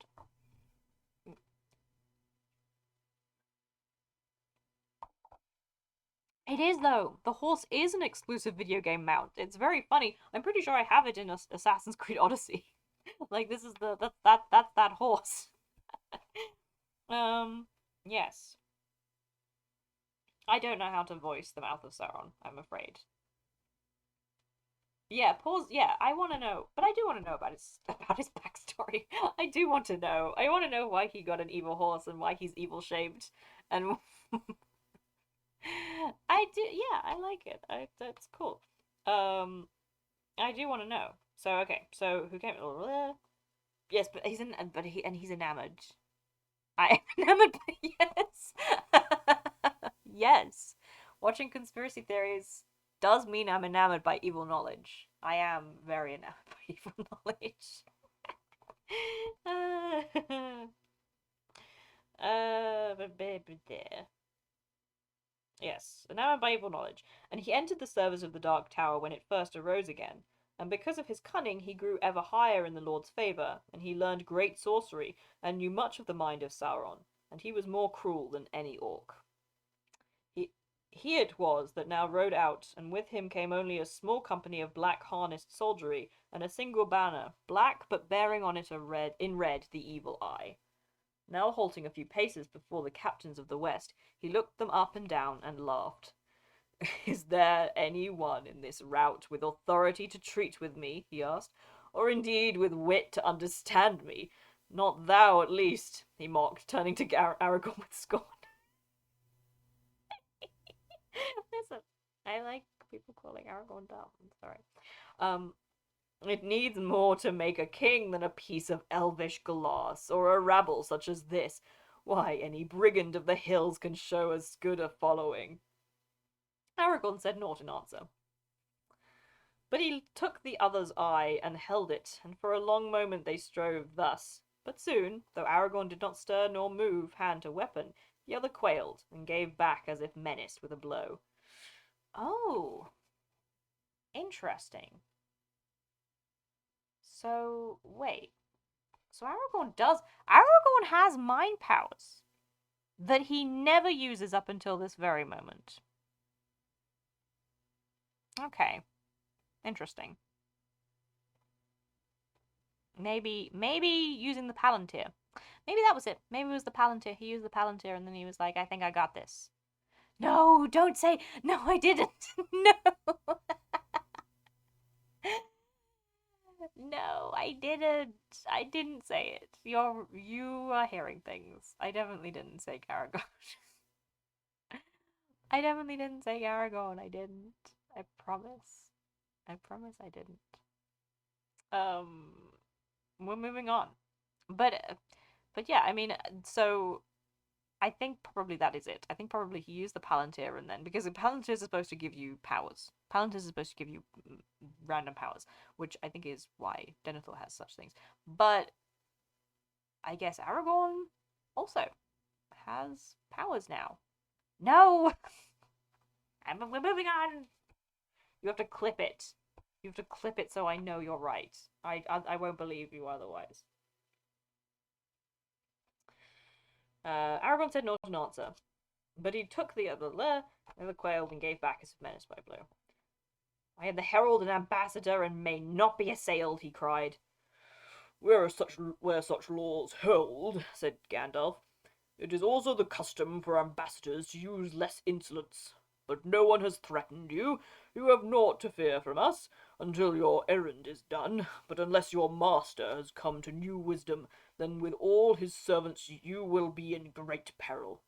It is, though. The horse is an exclusive video game mount. It's very funny. I'm pretty sure I have it in Assassin's Creed Odyssey. Like, this is that's that horse. Yes. I don't know how to voice the mouth of Sauron, I'm afraid. Yeah, pause. Yeah, I want to know, but I do want to know about his backstory. I do want to know. I want to know why he got an evil horse and why he's evil shaped, and I do. Yeah, I like it. That's cool. Um, I do want to know. So okay, so who came? Yes, but he's enamored. I am enamored by yes. Yes. Watching conspiracy theories does mean I'm enamored by evil knowledge. I am very enamored by evil knowledge. There. Yes, enamored by evil knowledge. And he entered the service of the Dark Tower when it first arose again. And because of his cunning, he grew ever higher in the Lord's favour, and he learned great sorcery, and knew much of the mind of Sauron, and he was more cruel than any orc. He it was that now rode out, and with him came only a small company of black harnessed soldiery, and a single banner, black but bearing on it in red the evil eye. Now halting a few paces before the captains of the West, he looked them up and down and laughed. Is there any one in this rout with authority to treat with me, he asked, or indeed with wit to understand me? Not thou, at least, he mocked, turning to Aragorn with scorn. Listen, I like people calling Aragorn dumb. I'm sorry. It needs more to make a king than a piece of elvish glass, or a rabble such as this. Why, any brigand of the hills can show as good a following. Aragorn said naught in answer. But he took the other's eye and held it, and for a long moment they strove thus. But soon, though Aragorn did not stir nor move hand to weapon, the other quailed, and gave back as if menaced with a blow. Oh, interesting. So, wait. So Aragorn has mind powers that he never uses up until this very moment. Okay. Interesting. Maybe using the Palantir. Maybe that was it. Maybe it was the Palantir. He used the Palantir and then he was like, I think I got this. No, don't say, no, I didn't. No. No, I didn't. I didn't say it. You are hearing things. I definitely didn't say Aragorn. I definitely didn't say Aragorn. I didn't. I promise. I promise I didn't. Um, we're moving on. But yeah, I mean, so I think probably that is it. I think probably he used the Palantir and then because the Palantir is supposed to give you powers. Palantir is supposed to give you random powers, which I think is why Denethor has such things. But I guess Aragorn also has powers now. No! We're moving on! You have to clip it. You have to clip it so I know you're right. I won't believe you otherwise. Aragorn said not an answer, but he took the other quailed and gave back as if menaced by a blow. I am the herald and ambassador and may not be assailed, he cried. Where such laws hold, said Gandalf, it is also the custom for ambassadors to use less insolence. But no one has threatened you. You have naught to fear from us, until your errand is done. But unless your master has come to new wisdom, then with all his servants you will be in great peril.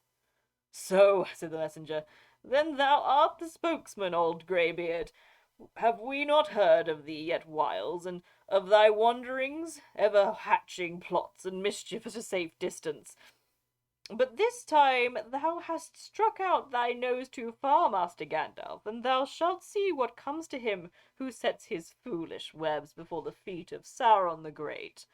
So, said the messenger, then thou art the spokesman, old greybeard. Have we not heard of thee yet whiles, and of thy wanderings, ever hatching plots and mischief at a safe distance? But this time thou hast struck out thy nose too far, Master Gandalf, and thou shalt see what comes to him who sets his foolish webs before the feet of Sauron the Great.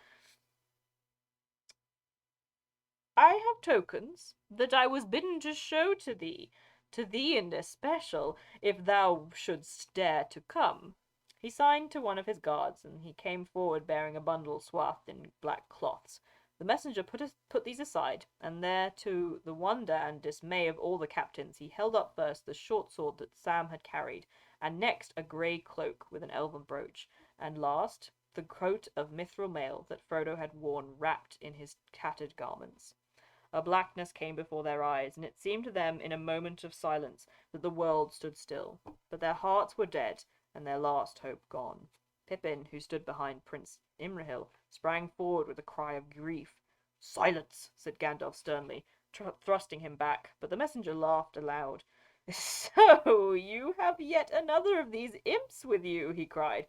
I have tokens that I was bidden to show to thee in especial, if thou shouldst dare to come. He signed to one of his guards, and he came forward bearing a bundle swathed in black cloths. The messenger put these aside, and there, to the wonder and dismay of all the captains, he held up first the short sword that Sam had carried, and next a grey cloak with an elven brooch, and last the coat of mithril mail that Frodo had worn wrapped in his tattered garments. A blackness came before their eyes, and it seemed to them in a moment of silence that the world stood still. But their hearts were dead, and their last hope gone. Pippin, who stood behind Prince Imrahil, sprang forward with a cry of grief. "Silence!" said Gandalf sternly, thrusting him back, but the messenger laughed aloud. "So you have yet another of these imps with you," he cried.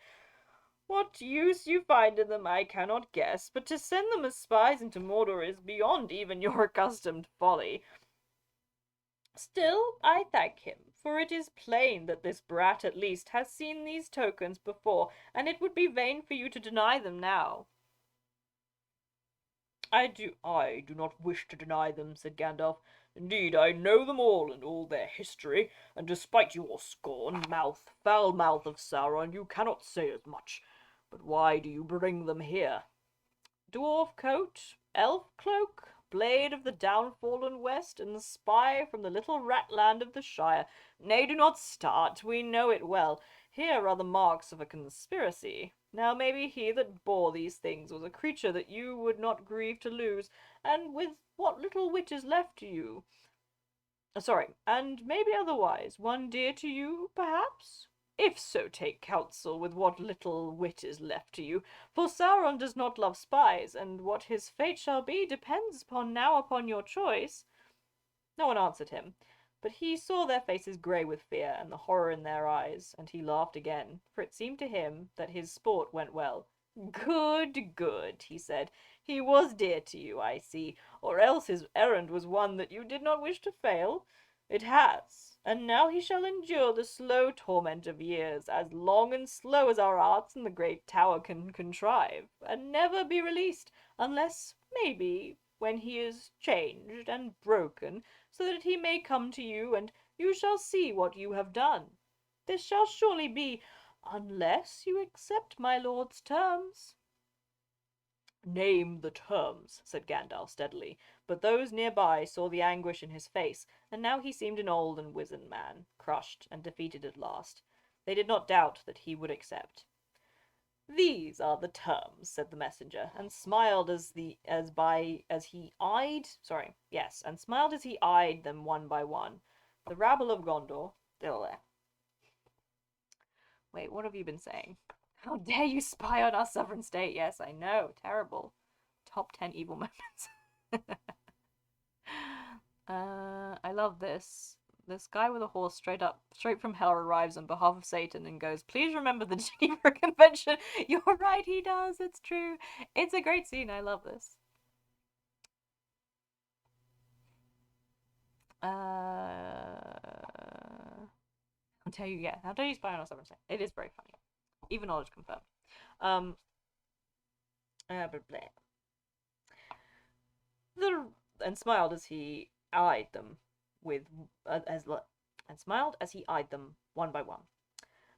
"What use you find in them I cannot guess, but to send them as spies into Mordor is beyond even your accustomed folly. Still, I thank him, for it is plain that this brat at least has seen these tokens before, and it would be vain for you to deny them now." I do not wish to deny them," said Gandalf. "Indeed, I know them all and all their history, and despite your foul mouth of Sauron, you cannot say as much. But why do you bring them here? Dwarf coat, elf cloak, blade of the downfallen west, and spy from the little rat land of the Shire. Nay, do not start, we know it well. Here are the marks of a conspiracy. Now maybe he that bore these things was a creature that you would not grieve to lose, and with what little wit is left to you. And maybe otherwise, one dear to you, perhaps? If so, take counsel with what little wit is left to you, for Sauron does not love spies, and what his fate shall be depends upon your choice." No one answered him, but he saw their faces grey with fear and the horror in their eyes, and he laughed again, for it seemed to him that his sport went well. "Good, good," he said. "He was dear to you, I see, or else his errand was one that you did not wish to fail. It has, and now he shall endure the slow torment of years, as long and slow as our arts in the great tower can contrive, and never be released, unless, maybe, when he is changed and broken, so that he may come to you, and you shall see what you have done. This shall surely be, unless you accept my lord's terms." "Name the terms," said Gandalf steadily, but those near by saw the anguish in his face, and now he seemed an old and wizened man, crushed and defeated at last. They did not doubt that he would accept. "These are the terms," said the messenger, and smiled as he eyed them one by one. The rabble of Gondor, still there. Wait, what have you been saying? How dare you spy on our sovereign state? Yes, I know, terrible. Top 10 evil moments. I love this. This guy with a horse straight from hell arrives on behalf of Satan and goes, "Please remember the Geneva Convention." You're right, he does. It's true. It's a great scene. I love this. I'll tell you, yeah. How dare you spy on our sovereign state? It is very funny. Even knowledge confirmed. Blah, blah. And smiled as he eyed them and smiled as he eyed them one by one.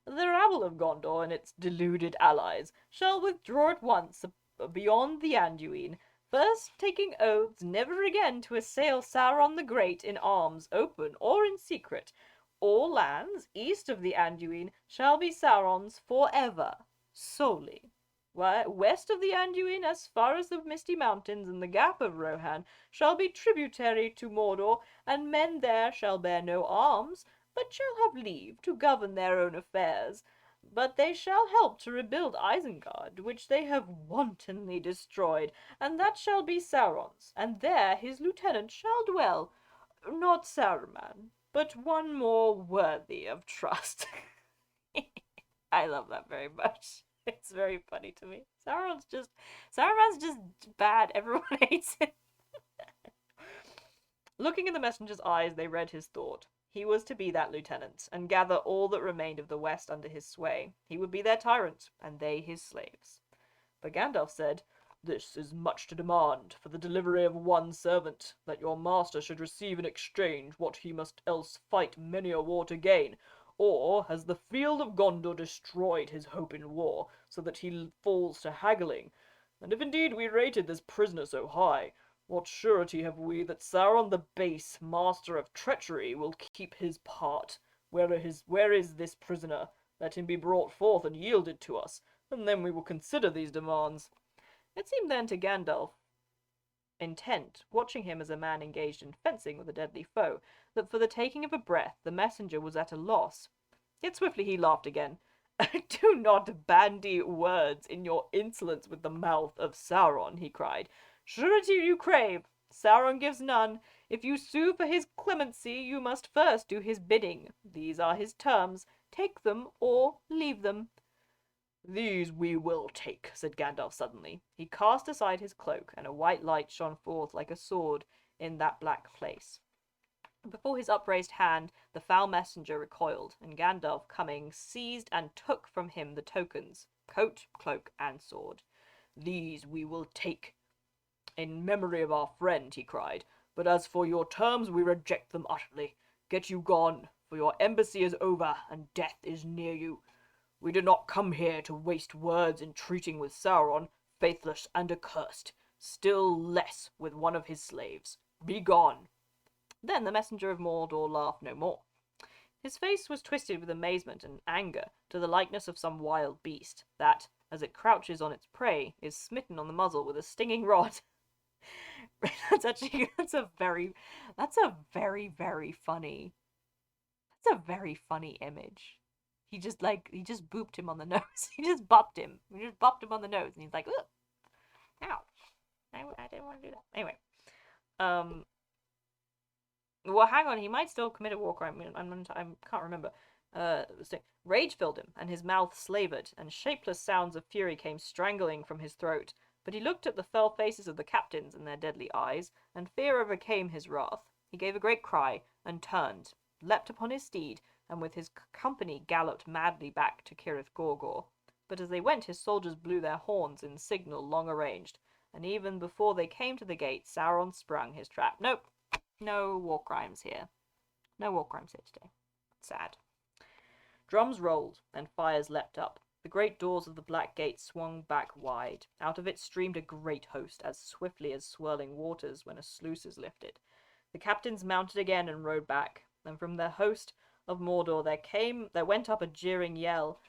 The rabble of Gondor and its deluded allies shall withdraw at once beyond the Anduin, first taking oaths never again to assail Sauron the Great in arms, open or in secret. All lands east of the Anduin shall be Sauron's forever, solely. West of the Anduin, as far as the Misty Mountains and the Gap of Rohan, shall be tributary to Mordor, and men there shall bear no arms, but shall have leave to govern their own affairs. But they shall help to rebuild Isengard, which they have wantonly destroyed, and that shall be Sauron's, and there his lieutenant shall dwell, not Saruman, but one more worthy of trust. I love that very much. It's very funny to me. Saruman's just bad. Everyone hates him. Looking in the messenger's eyes, they read his thought. He was to be that lieutenant, and gather all that remained of the West under his sway. He would be their tyrant, and they his slaves. But Gandalf said, "This is much to demand for the delivery of one servant, that your master should receive in exchange what he must else fight many a war to gain. Or has the field of Gondor destroyed his hope in war, so that he falls to haggling? And if indeed we rated this prisoner so high, what surety have we that Sauron the base, master of treachery, will keep his part? Where is this prisoner? Let him be brought forth and yielded to us, and then we will consider these demands." It seemed then to Gandalf, intent, watching him as a man engaged in fencing with a deadly foe, that for the taking of a breath the messenger was at a loss. Yet swiftly he laughed again. "Do not bandy words in your insolence with the mouth of Sauron," he cried. "Surety you crave. Sauron gives none. If you sue for his clemency, you must first do his bidding. These are his terms. Take them or leave them." "These we will take," said Gandalf suddenly. He cast aside his cloak, and a white light shone forth like a sword in that black place. Before his upraised hand the foul messenger recoiled, and Gandalf, coming, seized and took from him the tokens, coat, cloak, and sword. "These we will take in memory of our friend," he cried. "But as for your terms, we reject them utterly. Get you gone, for your embassy is over, and death is near you. We did not come here to waste words in treating with Sauron, faithless and accursed, still less with one of his slaves. Be gone." Then the messenger of Mordor laughed no more. His face was twisted with amazement and anger to the likeness of some wild beast, that, as it crouches on its prey, is smitten on the muzzle with a stinging rod. That's a very, very funny. That's a very funny image. He just booped him on the nose. He just bopped him. He just bopped him on the nose, and he's like, "Ugh, ow, I didn't want to do that." Anyway, well, hang on. He might still commit a war crime. I can't remember. Rage filled him, and his mouth slavered, and shapeless sounds of fury came strangling from his throat. But he looked at the fell faces of the captains and their deadly eyes, and fear overcame his wrath. He gave a great cry, and turned, leapt upon his steed, and with his company galloped madly back to Cirith Gorgor. But as they went, his soldiers blew their horns in signal long arranged, and even before they came to the gate, Sauron sprung his trap. Nope, no war crimes here. No war crimes here today. Sad. Drums rolled, and fires leapt up. The great doors of the black gate swung back wide. Out of it streamed a great host, as swiftly as swirling waters when a sluice is lifted. The captains mounted again and rode back, and from the host of Mordor there went up a jeering yell.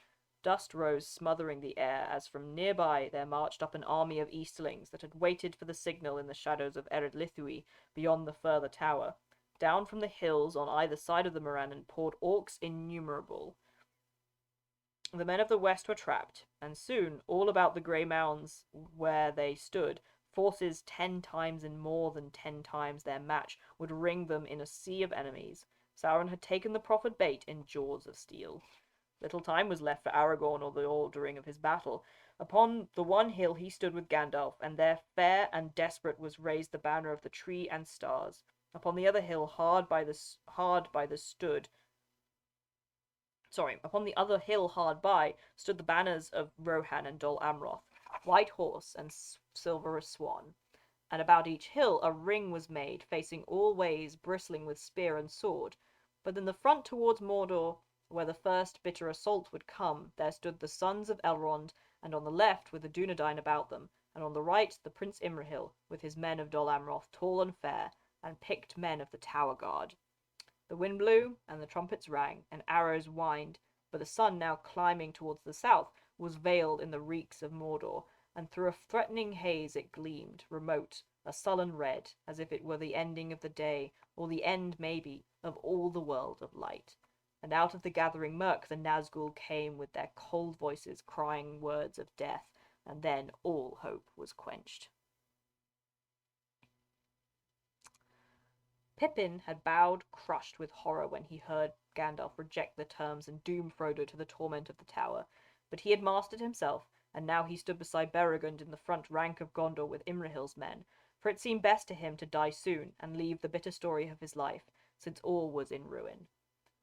Dust rose smothering the air, as from nearby there marched up an army of Easterlings that had waited for the signal in the shadows of Ered Lithui beyond the further tower. Down from the hills on either side of the Morannon poured orcs innumerable. The men of the west were trapped, and soon, all about the grey mounds where they stood, forces 10 times and more than 10 times their match would ring them in a sea of enemies. Sauron had taken the proffered bait in jaws of steel. Little time was left for Aragorn or the ordering of his battle. Upon the one hill he stood with Gandalf, and there fair and desperate was raised the banner of the tree and stars. Upon the other hill, upon the other hill hard by stood the banners of Rohan and Dol Amroth, White Horse and Silver Swan. and about each hill a ring was made, facing all ways, bristling with spear and sword. But in the front towards Mordor, where the first bitter assault would come, there stood the Sons of Elrond, and on the left were the Dunedain about them, and on the right the Prince Imrahil, with his men of Dol Amroth, tall and fair, and picked men of the Tower Guard. The wind blew, and the trumpets rang, and arrows whined, but the sun, now climbing towards the south, was veiled in the reeks of Mordor, and through a threatening haze it gleamed, remote, a sullen red, as if it were the ending of the day, or the end, maybe, of all the world of light. And out of the gathering murk the Nazgul came with their cold voices crying words of death, and then all hope was quenched. Pippin had bowed crushed with horror when he heard Gandalf reject the terms and doom Frodo to the torment of the tower, but he had mastered himself, and now he stood beside Beregond in the front rank of Gondor with Imrahil's men, for it seemed best to him to die soon and leave the bitter story of his life, since all was in ruin.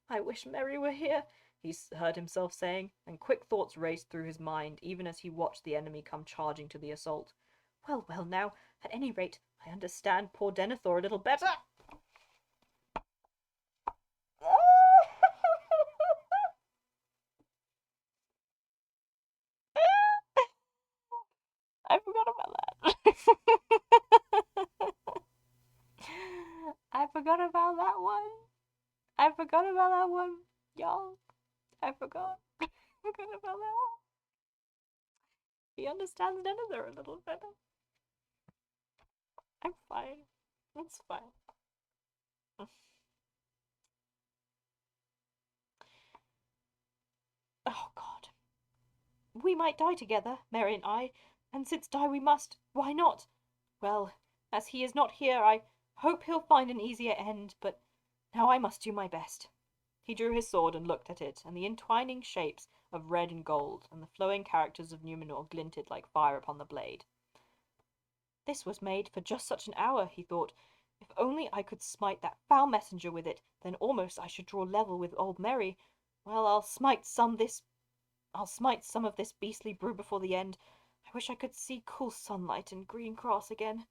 "I wish Merry were here," he heard himself saying, and quick thoughts raced through his mind even as he watched the enemy come charging to the assault. Well, well, now, at any rate, I understand poor Denethor a little better. I forgot about that. I forgot about that one. I forgot about that one, y'all. I forgot. Forgot about that one. He understands Denethor a little better. I'm fine. It's fine. Oh, God. We might die together, Merry and I, and since die we must, why not? Well, as he is not here, I hope he'll find an easier end, but now I must do my best. He drew his sword and looked at it, and the entwining shapes of red and gold and the flowing characters of Numenor glinted like fire upon the blade. This was made for just such an hour, he thought. If only I could smite that foul messenger with it, then almost I should draw level with old Merry. Well, I'll smite some of this beastly brew before the end. I wish I could see cool sunlight and green grass again.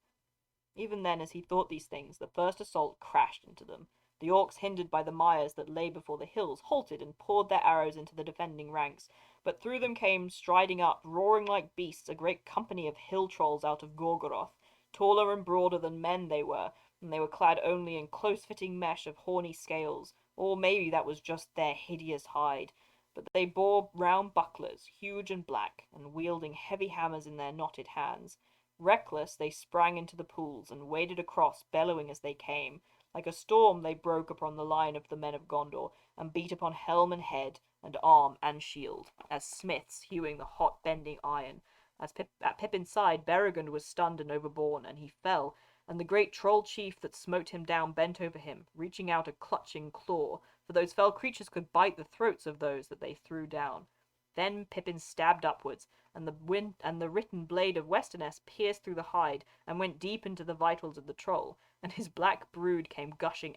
Even then, as he thought these things, the first assault crashed into them. The orcs, hindered by the mires that lay before the hills, halted and poured their arrows into the defending ranks. But through them came, striding up, roaring like beasts, a great company of hill trolls out of Gorgoroth. Taller and broader than men they were, and they were clad only in close-fitting mesh of horny scales, or maybe that was just their hideous hide. But they bore round bucklers, huge and black, and wielding heavy hammers in their knotted hands. Reckless, they sprang into the pools, and waded across, bellowing as they came. Like a storm they broke upon the line of the men of Gondor, and beat upon helm and head, and arm and shield, as smiths hewing the hot bending iron. At Pippin's side Beregond was stunned and overborne, and he fell, and the great troll chief that smote him down bent over him, reaching out a clutching claw, for those fell creatures could bite the throats of those that they threw down. Then Pippin stabbed upwards, and the written blade of Westernesse pierced through the hide and went deep into the vitals of the troll, and his black blood came gushing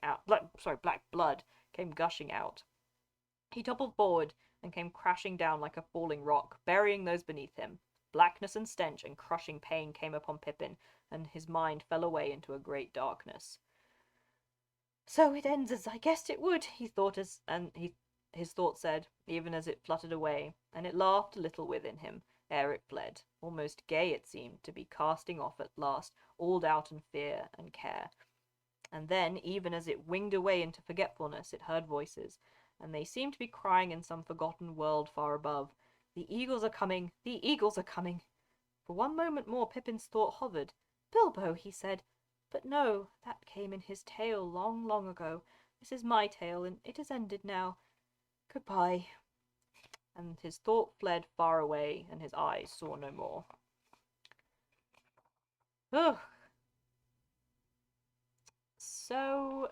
out. He toppled forward and came crashing down like a falling rock, burying those beneath him. Blackness and stench and crushing pain came upon Pippin, and his mind fell away into a great darkness. So it ends as I guessed it would, his thought said, even as it fluttered away, and it laughed a little within him, ere it fled. Almost gay it seemed, to be casting off at last all doubt and fear and care. And then, even as it winged away into forgetfulness, it heard voices, and they seemed to be crying in some forgotten world far above. The eagles are coming! The eagles are coming! For one moment more Pippin's thought hovered. Bilbo, he said. But no, that came in his tale long, long ago. This is my tale, and it is ended now. Goodbye. And his thought fled far away, and his eyes saw no more. Ugh. So,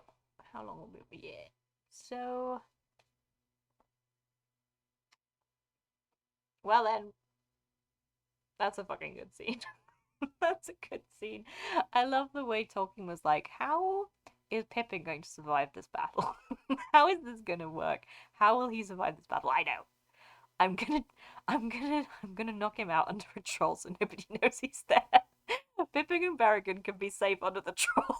how long will we be here? So, well then, that's a fucking good scene. That's a good scene. I love the way Tolkien was like, how is Pippin going to survive this battle? How is this gonna work? How will he survive this battle? I know. I'm gonna knock him out under a troll so nobody knows he's there. Pippin and Berrigan can be safe under the troll.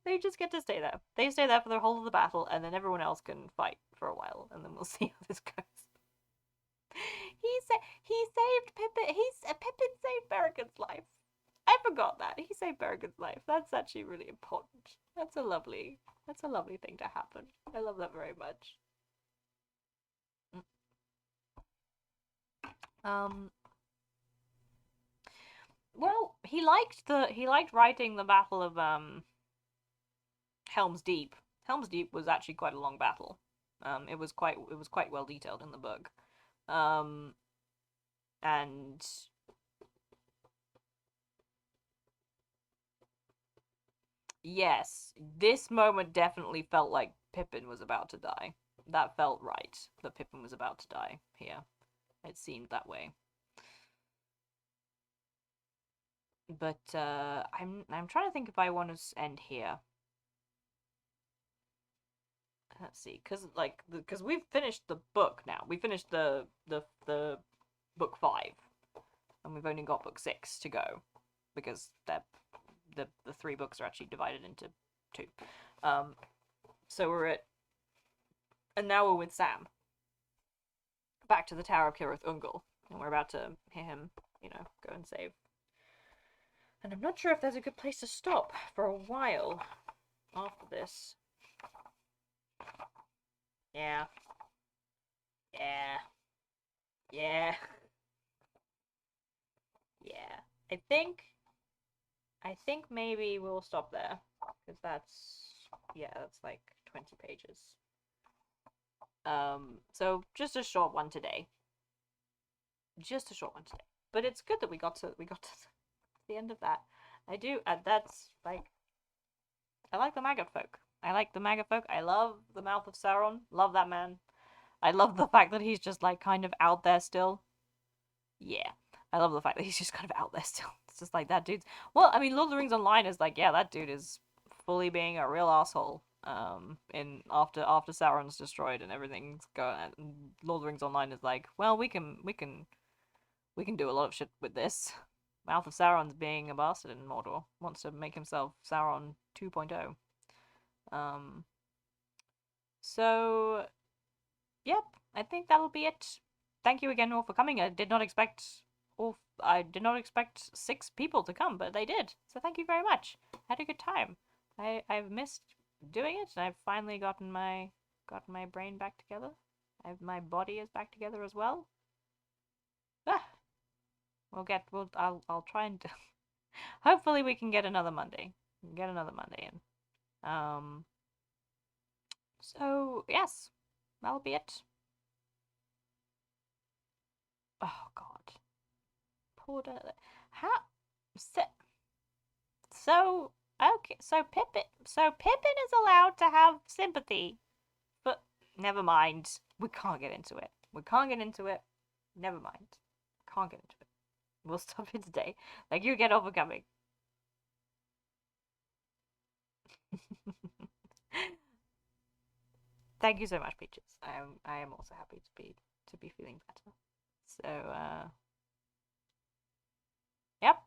They just get to stay there. They stay there for the whole of the battle, and then everyone else can fight for a while, and then we'll see how this goes. He saved Pippin. Pippin saved Berrigan's life. I forgot that he saved Berrigan's life. That's actually really important. That's a lovely thing to happen. I love that very much. Well, he liked writing the Battle of Helm's Deep. Helm's Deep was actually quite a long battle. It was quite well detailed in the book. And yes, this moment definitely felt like Pippin was about to die. That felt right. That Pippin was about to die here. It seemed that way. But I'm trying to think if I want to end here. Let's see, because we've finished the book now. We finished the book 5, and we've only got book 6 to go, because the 3 books are actually divided into 2. So and now we're with Sam. Back to the Tower of Kirith Ungol, and we're about to hear him, go and save. And I'm not sure if there's a good place to stop for a while after this. Yeah. Yeah. Yeah. Yeah. I think maybe we'll stop there, because that's like 20 pages. So just a short one today. But it's good that we got to the end of that. I do, and that's like, I like the maggot folk. I love the Mouth of Sauron. Love that man. I love the fact that he's just like kind of out there still. Yeah. I love the fact that he's just kind of out there still. It's just like that dude's. Well, I mean, Lord of the Rings Online is like, yeah, that dude is fully being a real asshole. In after Sauron's destroyed and everything's going, Lord of the Rings Online is like, well, we can do a lot of shit with this. Mouth of Sauron's being a bastard in Mordor. Wants to make himself Sauron 2.0. So, yep, I think that'll be it. Thank you again all for coming. I did not expect 6 people to come, but they did. So thank you very much. I had a good time. I've missed doing it, and I've finally gotten my brain back together. My body is back together as well. Ah, I'll try and hopefully we can get another Monday. In. So yes, that'll be it. Oh God, poor how so okay. So Pippin is allowed to have sympathy, but never mind. We can't get into it. Never mind. Can't get into it. We'll stop it today. Thank you again all for coming. Thank you so much, Peaches. I am also happy to be feeling better. So yep.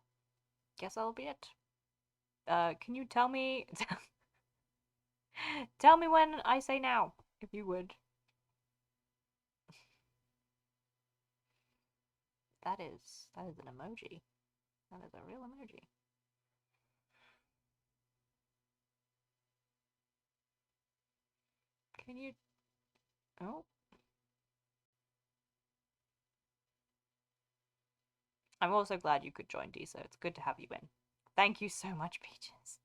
Guess that'll be it. Can you tell me tell me when I say now, if you would. That is an emoji. That is a real emoji. Can you Oh. I'm also glad you could join, Disa. It's good to have you in. Thank you so much, Peaches.